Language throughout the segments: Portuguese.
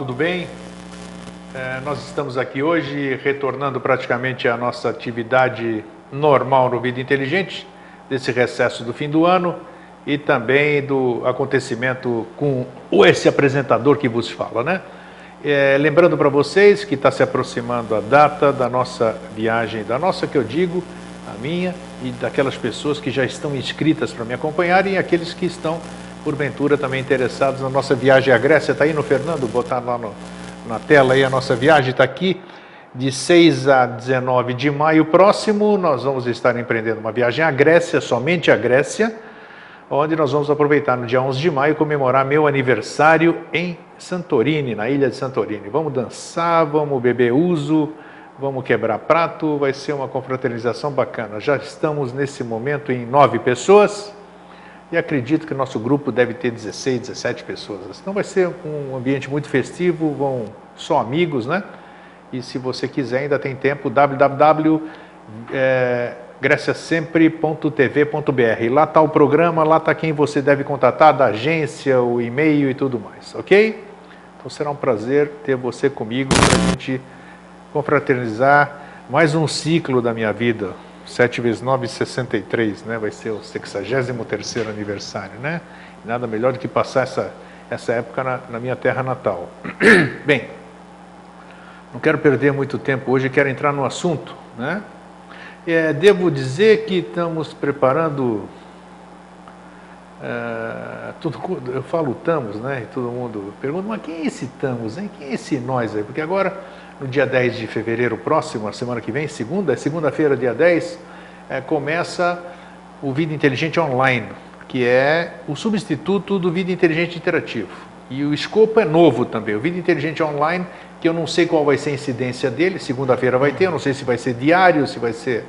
tudo bem? Nós estamos aqui hoje retornando praticamente à nossa atividade normal no Vida Inteligente, desse recesso do fim do ano e também do acontecimento com esse apresentador que vos fala, né? Lembrando para vocês que está se aproximando a data da nossa viagem, da nossa que eu digo, a minha e daquelas pessoas que já estão inscritas para me acompanharem e aqueles que estão porventura também interessados na nossa viagem à Grécia. Está aí no Fernando, botar lá na tela aí a nossa viagem, está aqui, de 6 a 19 de maio próximo, nós vamos estar empreendendo uma viagem à Grécia, somente à Grécia, onde nós vamos aproveitar no dia 11 de maio, comemorar meu aniversário em Santorini, na ilha de Santorini. Vamos dançar, vamos beber uso, vamos quebrar prato, vai ser uma confraternização bacana. Já estamos nesse momento em 9 pessoas, e acredito que o nosso grupo deve ter 16, 17 pessoas. Então vai ser um ambiente muito festivo, vão só amigos, né? E se você quiser, ainda tem tempo, www.greciasempre.tv.br. Lá está o programa, lá está quem você deve contatar, da agência, o e-mail e tudo mais, ok? Então será um prazer ter você comigo para a gente confraternizar mais um ciclo da minha vida. 7 vezes 9, 63, né? Vai ser o 63º aniversário, né? Nada melhor do que passar essa época na minha terra natal. Bem, não quero perder muito tempo hoje, quero entrar no assunto, né? Devo dizer que estamos preparando, eu falo estamos, né? E todo mundo pergunta, mas quem é esse estamos, hein? Quem é esse nós aí? Porque agora, no dia 10 de fevereiro próximo, a semana que vem, segunda-feira, dia 10, começa o Vida Inteligente Online, que é o substituto do Vida Inteligente Interativo. E o escopo é novo também, o Vida Inteligente Online, que eu não sei qual vai ser a incidência dele, segunda-feira vai ter, eu não sei se vai ser diário, se vai ser,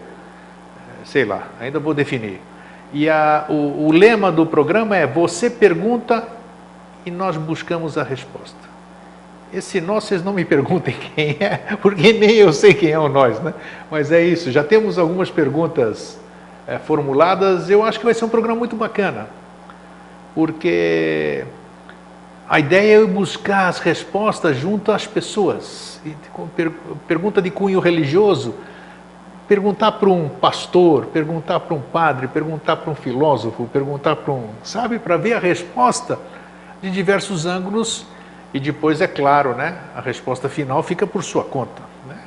sei lá, ainda vou definir. E o lema do programa é: você pergunta e nós buscamos a resposta. Esse nós, vocês não me perguntem quem é, porque nem eu sei quem é o nós, né? Mas é isso, já temos algumas perguntas formuladas. Eu acho que vai ser um programa muito bacana, porque a ideia é buscar as respostas junto às pessoas. E pergunta de cunho religioso, perguntar para um pastor, perguntar para um padre, perguntar para um filósofo, perguntar para sabe, para ver a resposta de diversos ângulos. E depois, é claro, né, a resposta final fica por sua conta, né?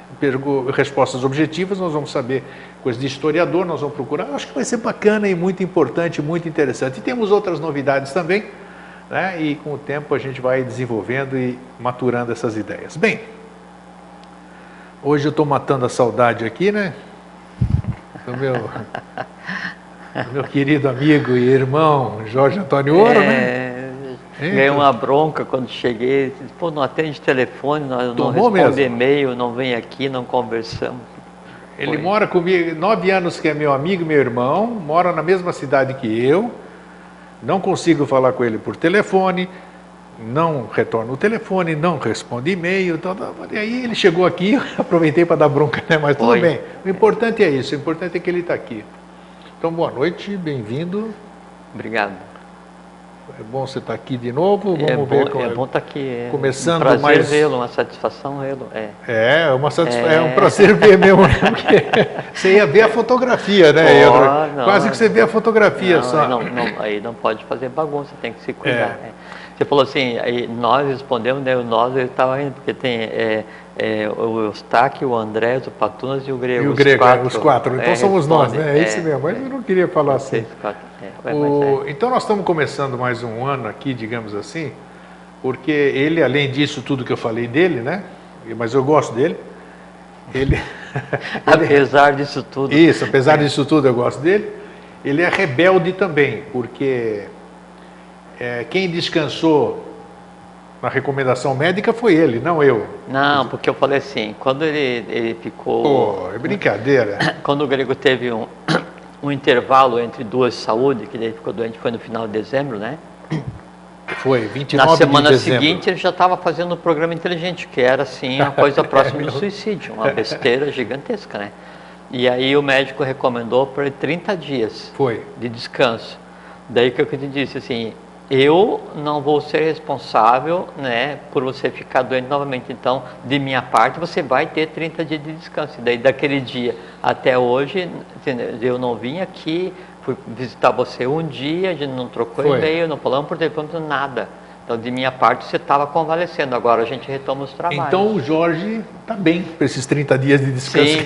Respostas objetivas, nós vamos saber coisa de historiador, nós vamos procurar. Acho que vai ser bacana e muito importante, muito interessante. E temos outras novidades também, né? E com o tempo a gente vai desenvolvendo e maturando essas ideias. Bem, hoje eu estou matando a saudade aqui, né, do meu querido amigo e irmão Jorge Antônio Ouro, né? Ganhei uma bronca quando cheguei, pô, não atende telefone, não responde e-mail, não vem aqui, não conversamos. Ele mora comigo, 9 anos que é meu amigo, meu irmão, mora na mesma cidade que eu, não consigo falar com ele por telefone, não retorna o telefone, não responde e-mail, e aí ele chegou aqui, aproveitei para dar bronca, né? Mas tudo bem, o importante é isso, o importante é que ele está aqui. Então, boa noite, bem-vindo. Obrigado. É bom você estar aqui de novo, vamos ver como é bom estar aqui, começando um prazer mais... vê-lo, uma satisfação vê-lo. É um prazer ver mesmo, né? Porque você ia ver a fotografia, né? Quase que você vê a fotografia só. Aí não pode fazer bagunça, tem que se cuidar. Né? Você falou assim, aí nós respondemos, né? O nós, eu estava indo, porque tem o Eustáquio, o Andrés, o Patunas e o Grego. E o Grego, os quatro. Então somos nós, né? É isso mesmo, mas eu não queria falar assim. Então nós estamos começando mais um ano aqui, digamos assim, porque ele, além disso tudo que eu falei dele, né? Mas eu gosto dele. Apesar disso tudo. Isso, apesar disso tudo eu gosto dele. Ele é rebelde também, porque quem descansou na recomendação médica foi ele, não eu. Não, porque eu falei assim, quando ele ficou... É brincadeira. Quando o Grego teve um intervalo entre duas saúdes, que ele ficou doente, foi no final de dezembro, né? Foi, 29 de dezembro. Na semana seguinte ele já estava fazendo o programa inteligente, que era assim, uma coisa próxima do suicídio, uma besteira gigantesca, né? E aí o médico recomendou para ele 30 dias de descanso. Daí que eu te disse assim, eu não vou ser responsável, né, por você ficar doente novamente. Então, de minha parte, você vai ter 30 dias de descanso. E daí, daquele dia até hoje, eu não vim aqui, fui visitar você um dia, a gente não trocou e-mail, não falamos por telefone, nada. Então, de minha parte, você estava convalescendo. Agora a gente retoma os trabalhos. Então, o Jorge está bem para esses 30 dias de descanso. Sim,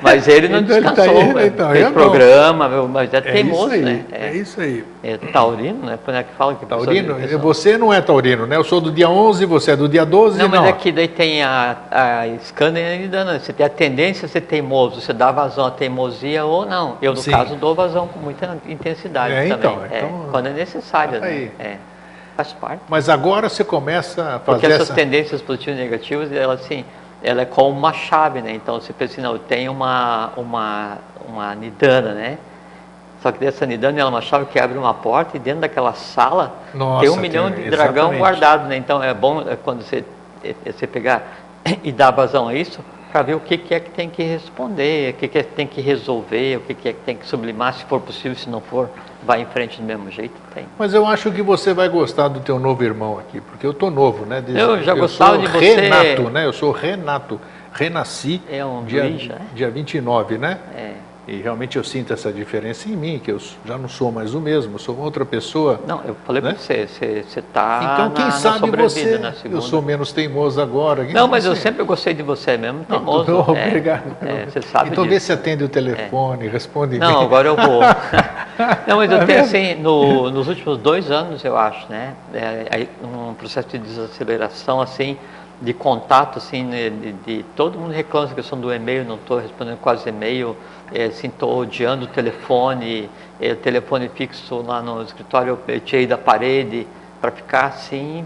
mas ele não então, descansou. Ele tá aí, então, fez programa, mas é teimoso, isso aí, né? É isso aí. É taurino, né? Por que fala que taurino? Você não é taurino, né? Eu sou do dia 11, você é do dia 12. Não, mas aqui daí tem a Scania ainda não. Você tem a tendência a ser teimoso, você dá vazão à teimosia ou não. Eu, no caso, dou vazão com muita intensidade também. Então, quando é necessário, né? Faz parte. Mas agora você começa a fazer porque essas tendências positivas e negativas, ela é como uma chave, né? Então você pensa assim, não, eu tenho uma nidana, né? Só que dessa nidana ela é uma chave que abre uma porta e dentro daquela sala tem 1 milhão de dragão guardado, né? Então é bom quando você pegar e dar vazão a isso, para ver o que é que tem que responder, o que é que tem que resolver, o que é que tem que sublimar, se for possível, se não for, vai em frente do mesmo jeito, tem. Mas eu acho que você vai gostar do teu novo irmão aqui, porque eu tô novo, né? Eu já gostava de você. Renato, né? Eu sou Renato, renasci dia 29, né? E realmente eu sinto essa diferença em mim, que eu já não sou mais o mesmo, eu sou outra pessoa. Não, eu falei para você está então, quem sabe você, eu sou menos teimoso agora. Não, mas eu sempre gostei de você mesmo, teimoso. Não, obrigado. Você sabe então disso. vê se atende o telefone, responde. Não, agora eu vou. Não, mas eu tenho assim, nos últimos 2 anos, eu acho, né, um processo de desaceleração, assim, de contato, assim, de todo mundo reclama essa questão do e-mail, não estou respondendo quase e-mail, assim, estou odiando o telefone fixo lá no escritório, eu tirei da parede para ficar assim,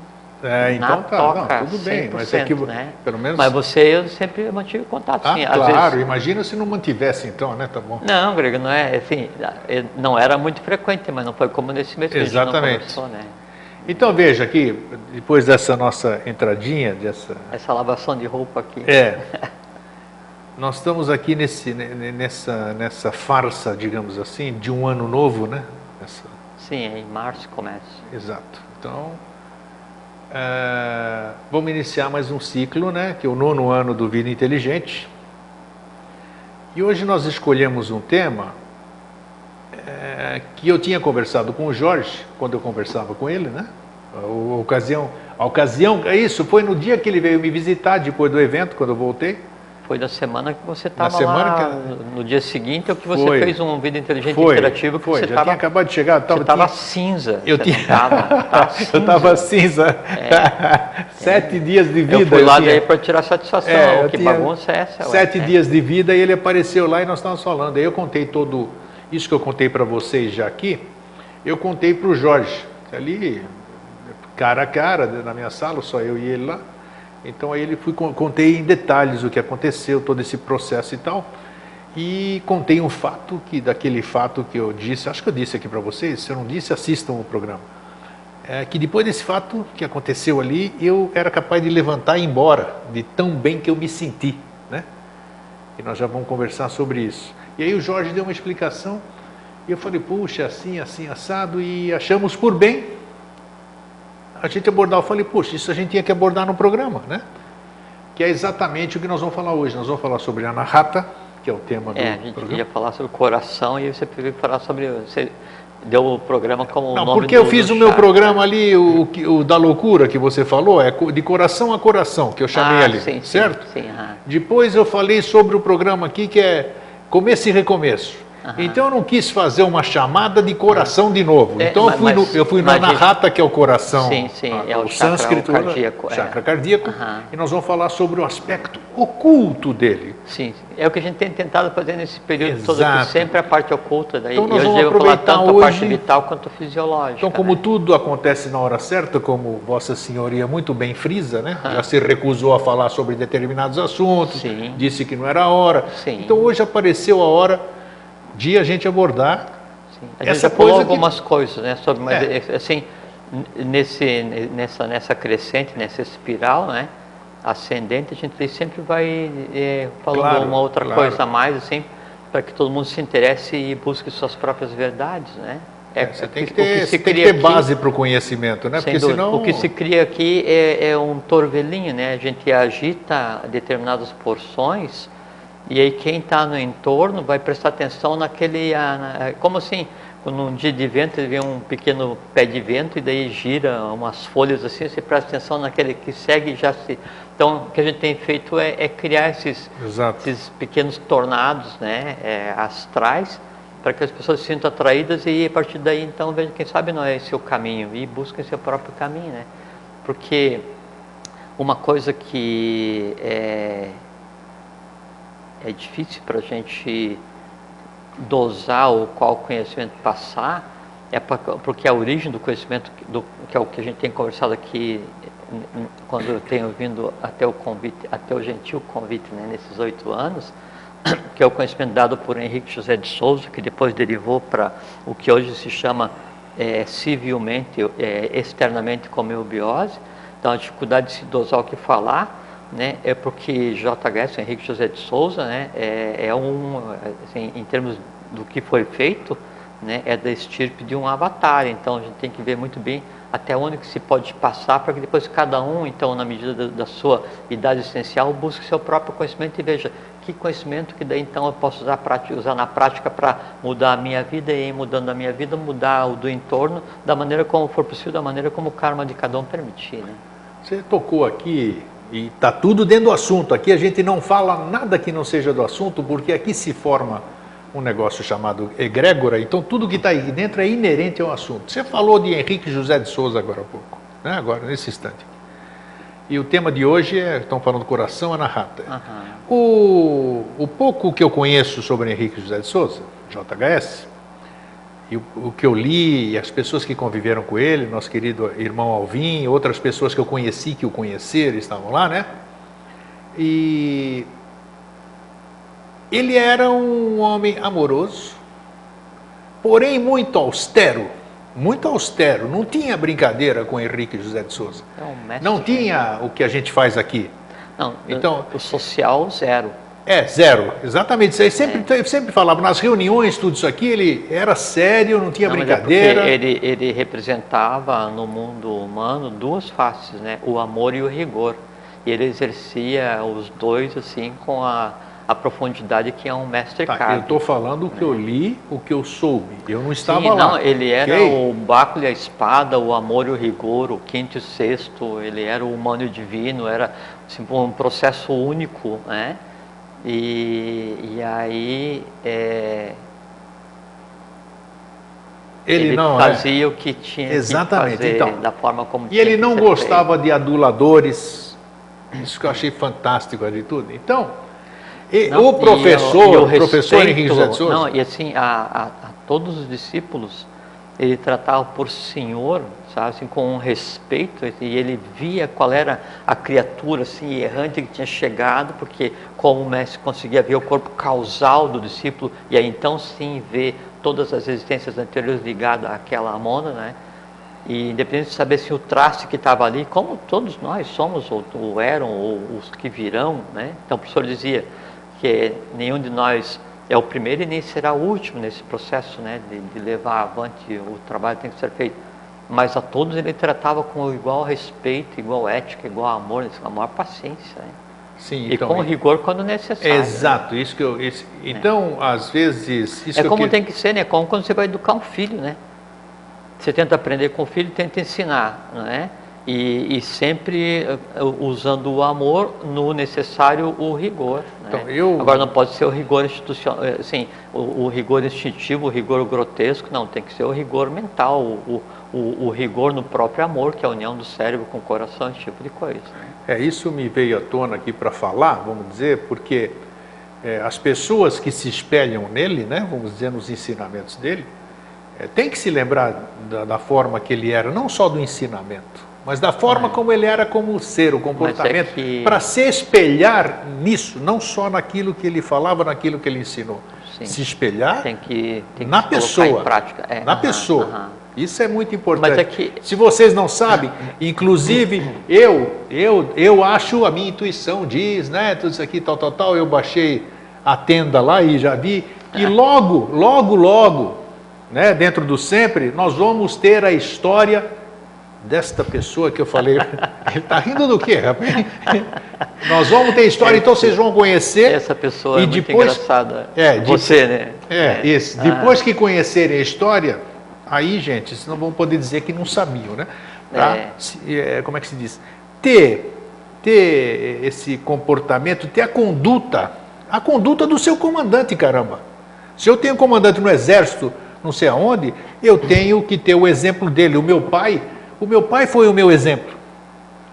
então toca, tudo bem, 100%, mas é que, né? pelo menos... Mas eu sempre mantive contato, sim. Claro, às vezes... imagina se não mantivesse então, né, tá bom. Não, Grego, não é, assim, não era muito frequente, mas não foi como nesse mês que exatamente. A gente não conversou, né? Então veja aqui, depois dessa nossa entradinha, essa lavação de roupa aqui. Nós estamos aqui nessa farsa, digamos assim, de um ano novo, né? Sim, em março começa. Exato. Então, vamos iniciar mais um ciclo, né? Que é o 9º ano do Vida Inteligente. E hoje nós escolhemos um tema que eu tinha conversado com o Jorge, quando eu conversava com ele, né? A ocasião, isso, foi no dia que ele veio me visitar, depois do evento, quando eu voltei. Foi da semana que você estava lá, no dia seguinte, é o que você fez um Vida Inteligente Interativo, que você já tinha acabado de chegar. Você estava cinza. Eu estava cinza. 7 dias de vida. Eu fui lá daí para tirar satisfação, que bagunça é essa? 7 dias de vida e ele apareceu lá e nós estávamos falando. Aí eu contei todo isso que eu contei para vocês já aqui, eu contei para o Jorge, ali, cara a cara, na minha sala, só eu e ele lá. Então aí contei em detalhes o que aconteceu, todo esse processo e tal, e contei um fato, daquele fato que eu disse, acho que eu disse aqui para vocês, se eu não disse, assistam o programa, que depois desse fato que aconteceu ali, eu era capaz de levantar e ir embora, de tão bem que eu me senti, né? E nós já vamos conversar sobre isso. E aí o Jorge deu uma explicação, e eu falei, puxa, assim, assado, e achamos por bem a gente abordar. Eu falei, poxa, isso a gente tinha que abordar no programa, né? Que é exatamente o que nós vamos falar hoje. Nós vamos falar sobre Anahata, que é o tema do programa. A gente ia falar sobre o coração e você preferiu falar sobre... Você deu o programa como não, nome porque eu fiz o meu programa ali, o da loucura que você falou, é de coração a coração, que eu chamei ali, sim, certo? Sim. Depois eu falei sobre o programa aqui, que é começo e recomeço. Então eu não quis fazer uma chamada de coração de novo. Então eu fui na Anahata, que é o coração, é o sânscrito, cardíaco. Chakra cardíaco, e nós vamos falar sobre o aspecto oculto dele. Sim, é o que a gente tem tentado fazer nesse período todo, que sempre a parte oculta. Daí, então nós vamos aproveitar falar tanto hoje, a parte vital quanto a fisiológica. Então, como tudo acontece na hora certa, como Vossa Senhoria muito bem frisa, né? Já se recusou a falar sobre determinados assuntos, disse que não era a hora. Então hoje apareceu a hora de a gente abordar essa coisa. Algumas coisas, né? Sobre, mas assim, nessa crescente, nessa espiral, né? Ascendente, a gente sempre vai falando uma outra coisa a mais, assim, para que todo mundo se interesse e busque suas próprias verdades, né? Você tem que ter base para o conhecimento, né? Porque senão... O que se cria aqui é um torvelinho, né? A gente agita determinadas porções e aí quem está no entorno vai prestar atenção naquele... Como assim, num dia de vento, ele vê um pequeno pé de vento e daí gira umas folhas assim, você presta atenção naquele que segue e já se... Então, o que a gente tem feito é criar esses pequenos tornados, né? Astrais, para que as pessoas se sintam atraídas e a partir daí então vejam, quem sabe não é esse o caminho e busquem seu próprio caminho, né? Porque uma coisa que é difícil para a gente dosar ou qual conhecimento passar porque a origem do conhecimento, que é o que a gente tem conversado aqui quando eu tenho vindo até o gentil convite, né, nesses 8 anos, que é o conhecimento dado por Henrique José de Souza, que depois derivou para o que hoje se chama civilmente, externamente como eubiose. Então, a dificuldade de se dosar o que falar, né, é porque JHS, Henrique José de Souza, né, assim, em termos do que foi feito, né, é da estirpe de um avatar. Então, a gente tem que ver muito bem até onde que se pode passar, para que depois cada um, então, na medida da sua idade essencial, busque seu próprio conhecimento e veja que conhecimento que daí então eu posso usar na prática para mudar a minha vida e, mudando a minha vida, mudar o do entorno da maneira como for possível, da maneira como o karma de cada um permitir, né? Você tocou aqui e está tudo dentro do assunto. Aqui a gente não fala nada que não seja do assunto, porque aqui se forma um negócio chamado egrégora, então tudo que está aí dentro é inerente ao assunto. Você falou de Henrique José de Souza agora há pouco, né? Agora, nesse instante. E o tema de hoje estão falando do coração anahata. O pouco que eu conheço sobre Henrique José de Souza, JHS, e o que eu li, e as pessoas que conviveram com ele, nosso querido irmão Alvim, outras pessoas que eu conheci, que o conheceram, estavam lá, né? E ele era um homem amoroso, porém muito austero, não tinha brincadeira com Henrique José de Souza, não tinha o que a gente faz aqui. Não, então, o social, zero. Zero, exatamente. Isso aí sempre falava, nas reuniões, tudo isso aqui, ele era sério, não tinha brincadeira. Ele representava no mundo humano 2 faces, né? O amor e o rigor. E ele exercia os dois assim com a profundidade que é um mestre cabe. Eu estou falando o que eu li, o que eu soube. Eu não estava lá. Não, ele era o báculo e a espada, o amor e o rigor, o quinto e o sexto. Ele era o humano e o divino, era assim, um processo único, né? E aí ele fazia o que tinha que fazer, então, da forma como tinha. E ele não gostava de aduladores. Isso que eu achei fantástico de tudo. Então, o professor Henrique José de Souza. Não, e assim, a todos os discípulos, ele tratava por senhor, sabe, assim, com um respeito, e ele via qual era a criatura assim, errante que tinha chegado, porque como o mestre conseguia ver o corpo causal do discípulo, e aí então sim ver todas as existências anteriores ligadas àquela amona, né? E independente de saber se o traste que estava ali, como todos nós somos, ou eram, ou os que virão, né? Então o professor dizia que nenhum de nós é o primeiro e nem será o último nesse processo, né, de levar avante o trabalho que tem que ser feito. Mas a todos ele tratava com igual respeito, igual ética, igual amor, com a maior paciência, né? Sim, e então, com rigor quando necessário. Exato, né? Então, às vezes... tem que ser, né? Como quando você vai educar um filho, né? Você tenta aprender com o filho, tenta ensinar, né? E sempre usando o amor, no necessário o rigor, né? Então, agora não pode ser o rigor institucional, assim, o rigor instintivo, o rigor grotesco, não, tem que ser o rigor mental, o rigor no próprio amor, que é a união do cérebro com o coração, esse tipo de coisa, né? Isso me veio à tona aqui para falar, vamos dizer, porque as pessoas que se espelham nele, né, vamos dizer, nos ensinamentos dele, tem que se lembrar da forma que ele era, não só do ensinamento, mas da forma como ele era como ser, o comportamento, para se espelhar nisso, não só naquilo que ele falava, naquilo que ele ensinou. Sim. Se espelhar tem que na pessoa, em prática. Pessoa. Isso é muito importante. Se vocês não sabem, inclusive eu acho, a minha intuição diz, né, tudo isso aqui, tal, eu baixei a tenda lá e já vi, e logo, né, dentro do sempre, nós vamos ter a história desta pessoa que eu falei. Ele está rindo do quê, rapaz? Nós vamos ter história, então vocês vão conhecer. Essa pessoa e é muito depois, engraçada. Você, né? Isso. Depois que conhecerem a história, aí, gente, vocês não vão poder dizer que não sabiam, né? Tá? Como é que se diz? Ter esse comportamento, ter a conduta do seu comandante, caramba. Se eu tenho um comandante no exército, não sei aonde, eu tenho que ter o exemplo dele. O meu pai foi o meu exemplo.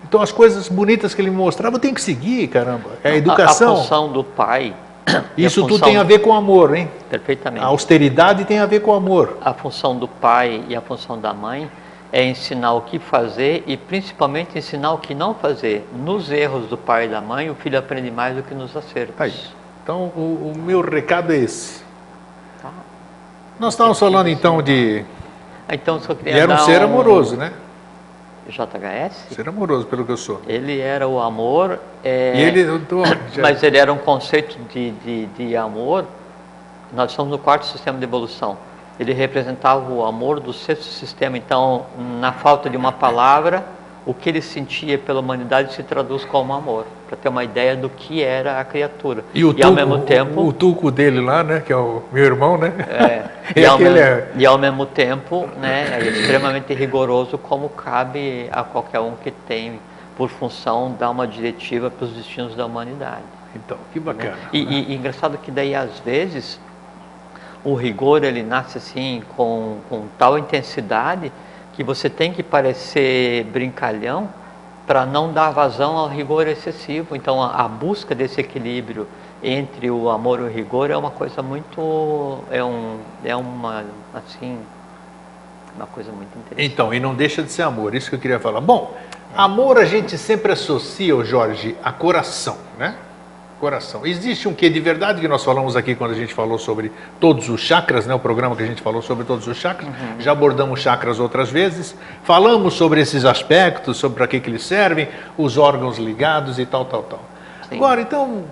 Então as coisas bonitas que ele me mostrava eu tenho que seguir, caramba. É a educação. A função do pai. Isso tudo tem a ver com amor, hein? Perfeitamente. A austeridade tem a ver com amor. A função do pai e a função da mãe é ensinar o que fazer e principalmente ensinar o que não fazer. Nos erros do pai e da mãe, o filho aprende mais do que nos acertos. Aí. Então o meu recado é esse. Tá. Nós estávamos falando então de... Então, só queria e era um ser amoroso, né? JHS? Ser amoroso, pelo que eu sou. Ele era o amor, e ele, mas ele era um conceito de amor. Nós estamos no 4º sistema de evolução. Ele representava o amor do 6º sistema. Então, na falta de uma palavra, o que ele sentia pela humanidade se traduz como amor, para ter uma ideia do que era a criatura. E ao mesmo tempo... O tuco dele lá, né, que é o meu irmão, né? E ao mesmo tempo, né, é extremamente rigoroso, como cabe a qualquer um que tem por função dar uma diretiva para os destinos da humanidade. Então, que bacana. Né? E engraçado que daí, às vezes, o rigor, ele nasce assim, com tal intensidade, que você tem que parecer brincalhão para não dar vazão ao rigor excessivo. Então, a busca desse equilíbrio entre o amor e o rigor é uma coisa muito... uma coisa muito interessante. Então, e não deixa de ser amor, isso que eu queria falar. Bom, amor a gente sempre associa, Jorge, a coração, né? Coração. Existe um quê de verdade que nós falamos aqui quando a gente falou sobre todos os chakras, né? O programa que a gente falou sobre todos os chakras. Já abordamos chakras outras vezes. Falamos sobre esses aspectos, sobre para que eles servem, os órgãos ligados e tal. Sim. Agora, então,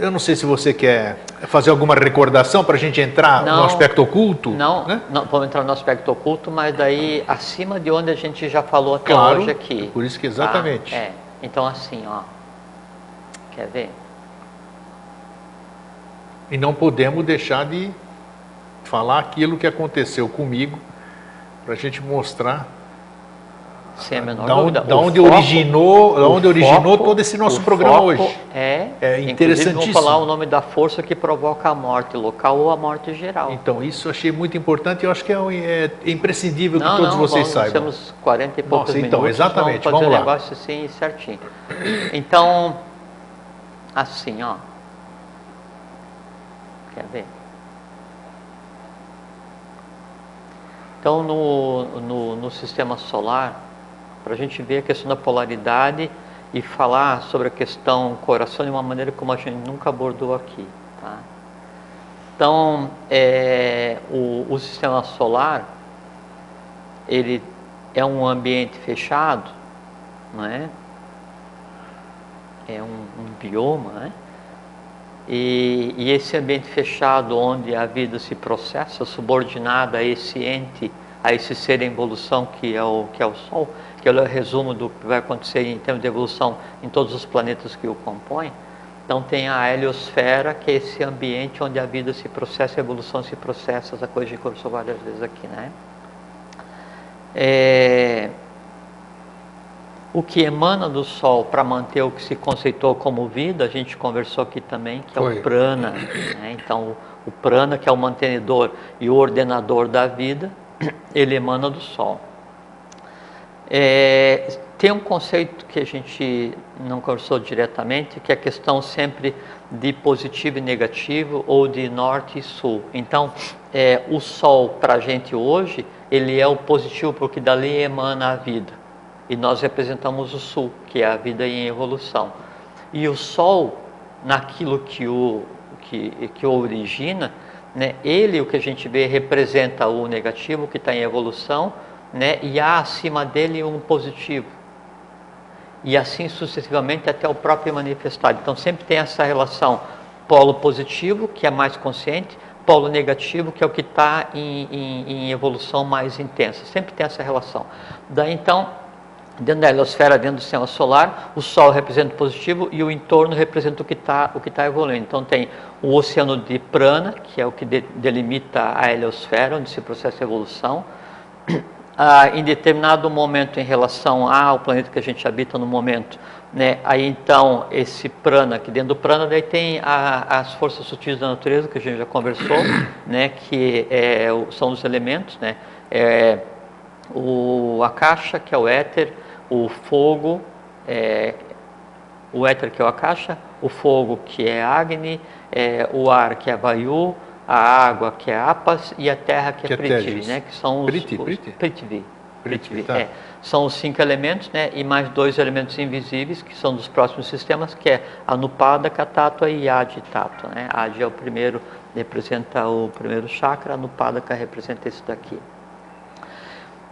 eu não sei se você quer fazer alguma recordação para a gente entrar no aspecto oculto. Não, vamos entrar no aspecto oculto, mas daí acima de onde a gente já falou até hoje aqui. Por isso que exatamente. Então, assim, ó. Quer ver? E não podemos deixar de falar aquilo que aconteceu comigo, para a gente mostrar sem a menor dúvida. Da onde originou todo esse nosso programa hoje. É interessantíssimo. Vou falar o nome da força que provoca a morte local ou a morte geral. Então, isso eu achei muito importante e eu acho que é imprescindível que todos vocês saibam. Nós temos 40 e poucos minutos. Então, exatamente, vamos lá. Um negócio assim certinho. Então, assim, ó. Quer ver? Então, no sistema solar, para a gente ver a questão da polaridade e falar sobre a questão coração de uma maneira como a gente nunca abordou aqui. Tá? Então, o sistema solar, ele é um ambiente fechado, não é? É um bioma, né? E esse ambiente fechado onde a vida se processa, subordinada a esse ente, a esse ser em evolução que é o Sol, que é o resumo do que vai acontecer em termos de evolução em todos os planetas que o compõem. Então tem a heliosfera, que é esse ambiente onde a vida se processa, a evolução se processa, essa coisa que a gente conversou várias vezes aqui, né? O que emana do Sol para manter o que se conceitou como vida, a gente conversou aqui também, que é o prana. Né? Então, o prana, que é o mantenedor e o ordenador da vida, ele emana do Sol. Tem um conceito que a gente não conversou diretamente, que é a questão sempre de positivo e negativo, ou de norte e sul. Então, o Sol, para a gente hoje, ele é o positivo, porque dali emana a vida. E nós representamos o Sul, que é a vida em evolução. E o Sol, naquilo que o origina, né, ele, o que a gente vê, representa o negativo, que está em evolução, né, e há acima dele um positivo. E assim sucessivamente até o próprio manifestado. Então sempre tem essa relação polo positivo, que é mais consciente, polo negativo, que é o que está em evolução mais intensa. Sempre tem essa relação. Daí então, dentro da heliosfera, dentro do sistema solar, o Sol representa o positivo e o entorno representa o que tá evoluindo. Então tem o oceano de Prana, que é o que delimita a heliosfera, onde se processa a evolução. Em determinado momento, em relação ao planeta que a gente habita no momento, né? Aí então esse prana, que dentro do prana daí tem as forças sutis da natureza, que a gente já conversou, né? Que são os elementos, né? O akasha, que é o éter, o fogo, o éter, que é o akasha, o fogo, que é Agni, o ar, que é Vayu, a água, que é Apas, e a terra, que é Prithvi, né? Que são os Prithvi, tá. São os 5 elementos, né? E mais 2 elementos invisíveis, que são dos próximos sistemas, que é Anupadaka, Tattva e Adi Tattva, né? Adi é o primeiro, representa o primeiro chakra, Anupadaka representa esse daqui.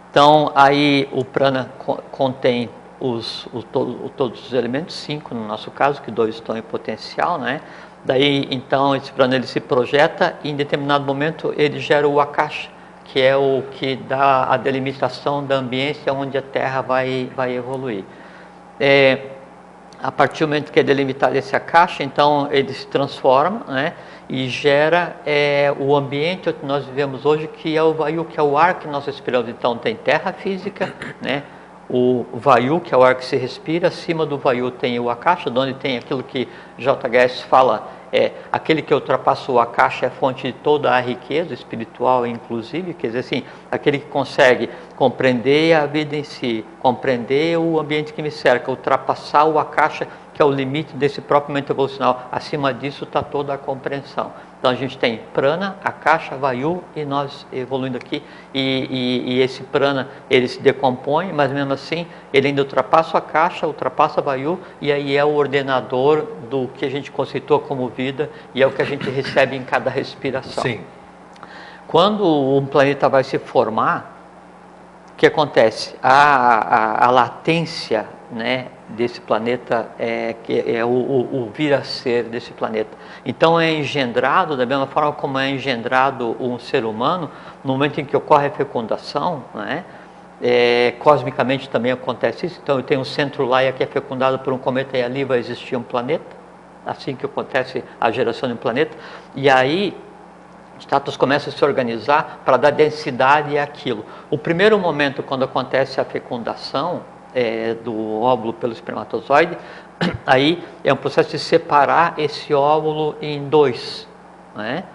Então, aí o prana contém todos os elementos, 5 no nosso caso, que 2 estão em potencial, né? Daí, então, esse prana ele se projeta e em determinado momento ele gera o akasha, que é o que dá a delimitação da ambiência onde a Terra vai evoluir. A partir do momento que é delimitado esse akasha, então ele se transforma, né? E gera o ambiente que nós vivemos hoje, que é o Vayu, que é o ar que nós respiramos. Então tem terra física, né? O Vayu, que é o ar que se respira, acima do Vayu tem o akasha, onde tem aquilo que JHS fala, aquele que ultrapassa o akasha é a fonte de toda a riqueza espiritual, inclusive, quer dizer assim, aquele que consegue compreender a vida em si, compreender o ambiente que me cerca, ultrapassar o akasha, que é o limite desse próprio momento evolucional. Acima disso está toda a compreensão. Então a gente tem prana, akasha, vayu, e nós evoluindo aqui, e esse prana ele se decompõe, mas mesmo assim ele ainda ultrapassa o akasha, ultrapassa o vayu, e aí é o ordenador do que a gente conceitua como vida, e é o que a gente recebe em cada respiração. Sim. Quando um planeta vai se formar, o que acontece? A latência, né, desse planeta que é o vir a ser desse planeta. Então é engendrado da mesma forma como é engendrado um ser humano no momento em que ocorre a fecundação, né? Cosmicamente também acontece isso. Então eu tenho um centro Laia que é fecundado por um cometa e ali vai existir um planeta, assim que acontece a geração de um planeta. E aí os tátuas começam a se organizar para dar densidade àquilo. O primeiro momento, quando acontece a fecundação do óvulo pelo espermatozoide, aí é um processo de separar esse óvulo em 2, né?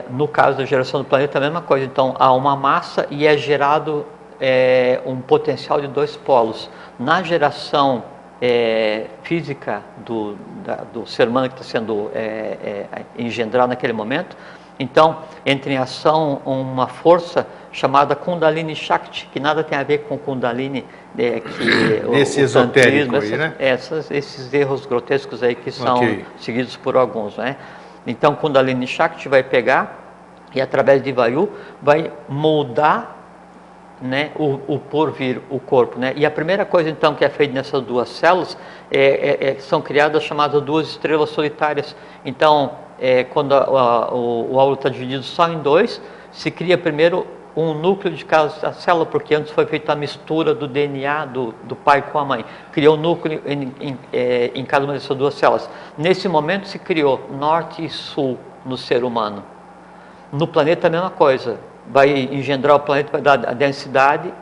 No caso da geração do planeta, a mesma coisa. Então, há uma massa e é gerado um potencial de 2 polos. Na geração física do ser humano que está sendo engendrado naquele momento, então entra em ação uma força chamada Kundalini Shakti, que nada tem a ver com Kundalini, esse esotérico aí, né? Esses erros grotescos aí que são seguidos por alguns, né? Então Kundalini Shakti vai pegar e através de Vayu vai moldar, né, o porvir, o corpo, né? E a primeira coisa então que é feita nessas 2 células são criadas chamadas 2 estrelas solitárias. Então quando o óvulo está dividido só em 2, se cria primeiro um núcleo de cada célula, porque antes foi feita a mistura do DNA do pai com a mãe. Criou um núcleo em cada uma dessas 2 células. Nesse momento se criou norte e sul no ser humano. No planeta a mesma coisa. Vai engendrar o planeta, vai dar a densidade,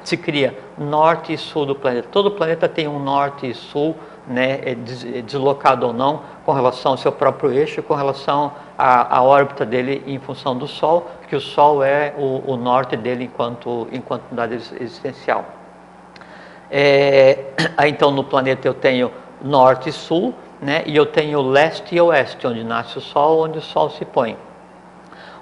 se cria norte e sul do planeta. Todo planeta tem um norte e sul, né, deslocado ou não, com relação ao seu próprio eixo, com relação à órbita dele em função do Sol, que o Sol é o norte dele enquanto unidade existencial. Aí então no planeta eu tenho norte e sul, né, e eu tenho leste e oeste, onde nasce o Sol, onde o Sol se põe.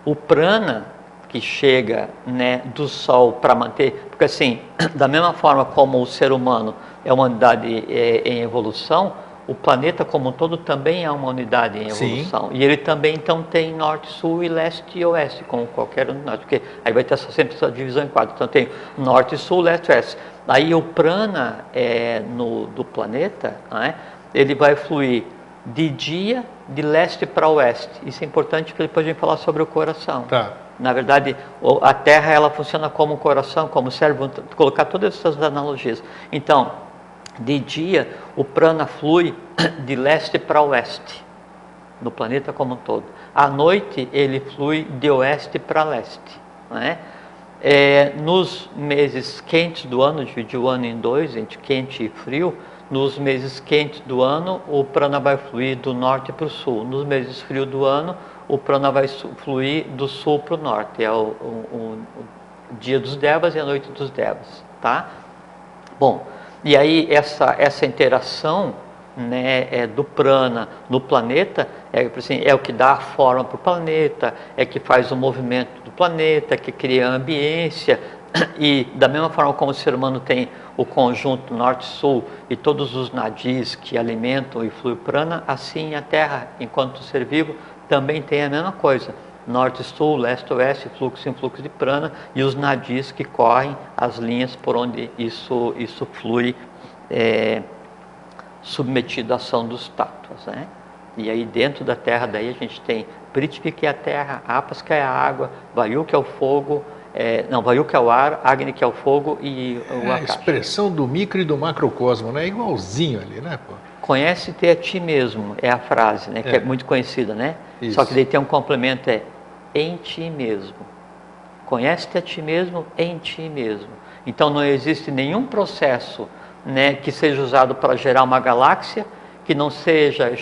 O prana que chega, né, do Sol para manter, porque assim, da mesma forma como o ser humano é uma unidade em evolução, o planeta como um todo também é uma unidade em evolução. Sim. E ele também então tem norte, sul e leste e oeste, como qualquer unidade, porque aí vai ter sempre essa divisão em 4. Então tem norte, sul, leste e oeste. Aí o prana do planeta, né, ele vai fluir de dia, de leste para oeste. Isso é importante porque depois a gente falar sobre o coração. Tá. Na verdade, a Terra ela funciona como o coração, como o cérebro, vou colocar todas essas analogias. Então, de dia, o prana flui de leste para oeste, no planeta como um todo. À noite, ele flui de oeste para leste, né? Nos meses quentes do ano, divide o ano em dois, entre quente e frio. Nos meses quentes do ano, o prana vai fluir do norte para o sul. Nos meses frios do ano, o prana vai fluir do sul para o norte. É o dia dos devas e a noite dos devas, tá? Bom, e aí essa interação, né, do prana no planeta é o que dá a forma para o planeta, é que faz o movimento do planeta, que cria a ambiência. E da mesma forma como o ser humano tem o conjunto norte-sul e todos os nadis que alimentam e flui prana, assim a Terra, enquanto ser vivo, também tem a mesma coisa. Norte-sul, leste-oeste, fluxo e influxo de prana e os nadis que correm as linhas por onde isso flui, submetido à ação dos tátuas, né? E aí dentro da Terra daí a gente tem Prithvi, que é a terra, Apas, que é a água, Vayu, que é o fogo, Vayu, que é o ar, Agni, que é o fogo e o A Akasha. expressão do micro e do macrocosmo, né? Igualzinho ali, né, pô? Conhece-te a ti mesmo, é a frase, né? Que é muito conhecida, né? Isso. Só que daí tem um complemento, em ti mesmo. Conhece-te a ti mesmo em ti mesmo. Então não existe nenhum processo, né, que seja usado para gerar uma galáxia, que não seja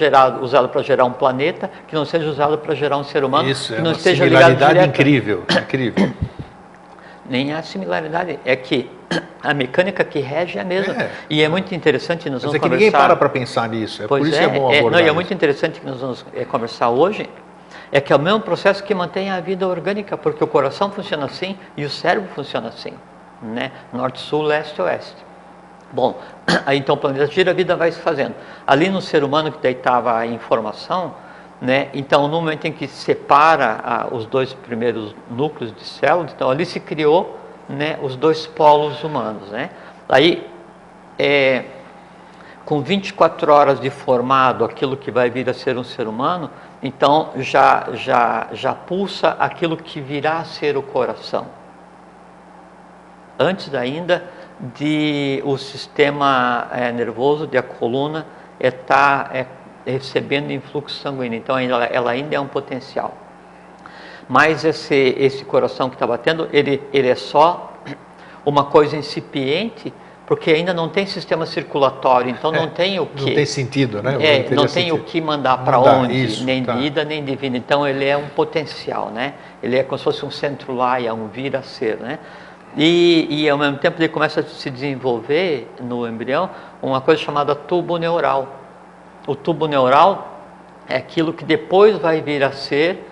usado para gerar um planeta, que não seja usado para gerar um ser humano, Isso, que não uma esteja ligado similaridade direto. incrível. Nem a similaridade, é que a mecânica que rege é a mesma. E é muito interessante, nós vamos Mas é que conversar... ninguém para pensar nisso, por isso que é bom abordar não, e é isso. muito interessante que nós vamos conversar hoje, é que é o mesmo processo que mantém a vida orgânica, porque o coração funciona assim e o cérebro funciona assim, né? Norte, sul, leste, oeste. Bom, aí então o planeta gira, a vida vai se fazendo. Ali no ser humano que daí estava a informação, né? Então no momento em que separa os dois primeiros núcleos de células, então ali se criou, né, os dois polos humanos, né? Aí, com 24 horas de formado, aquilo que vai vir a ser um ser humano, então já pulsa aquilo que virá a ser o coração. Antes ainda de o sistema nervoso, de a coluna, está recebendo influxo sanguíneo. Então ela ainda é um potencial. Mas esse coração que está batendo, ele é só uma coisa incipiente, porque ainda não tem sistema circulatório, então não tem o que... Não tem sentido, né? Não tem o que mandar para onde, isso, nem de ida, nem de vinda. Então ele é um potencial, né? Ele é como se fosse um centro-laia, um vir a ser, né? E ao mesmo tempo ele começa a se desenvolver no embrião uma coisa chamada tubo neural. O tubo neural é aquilo que depois vai vir a ser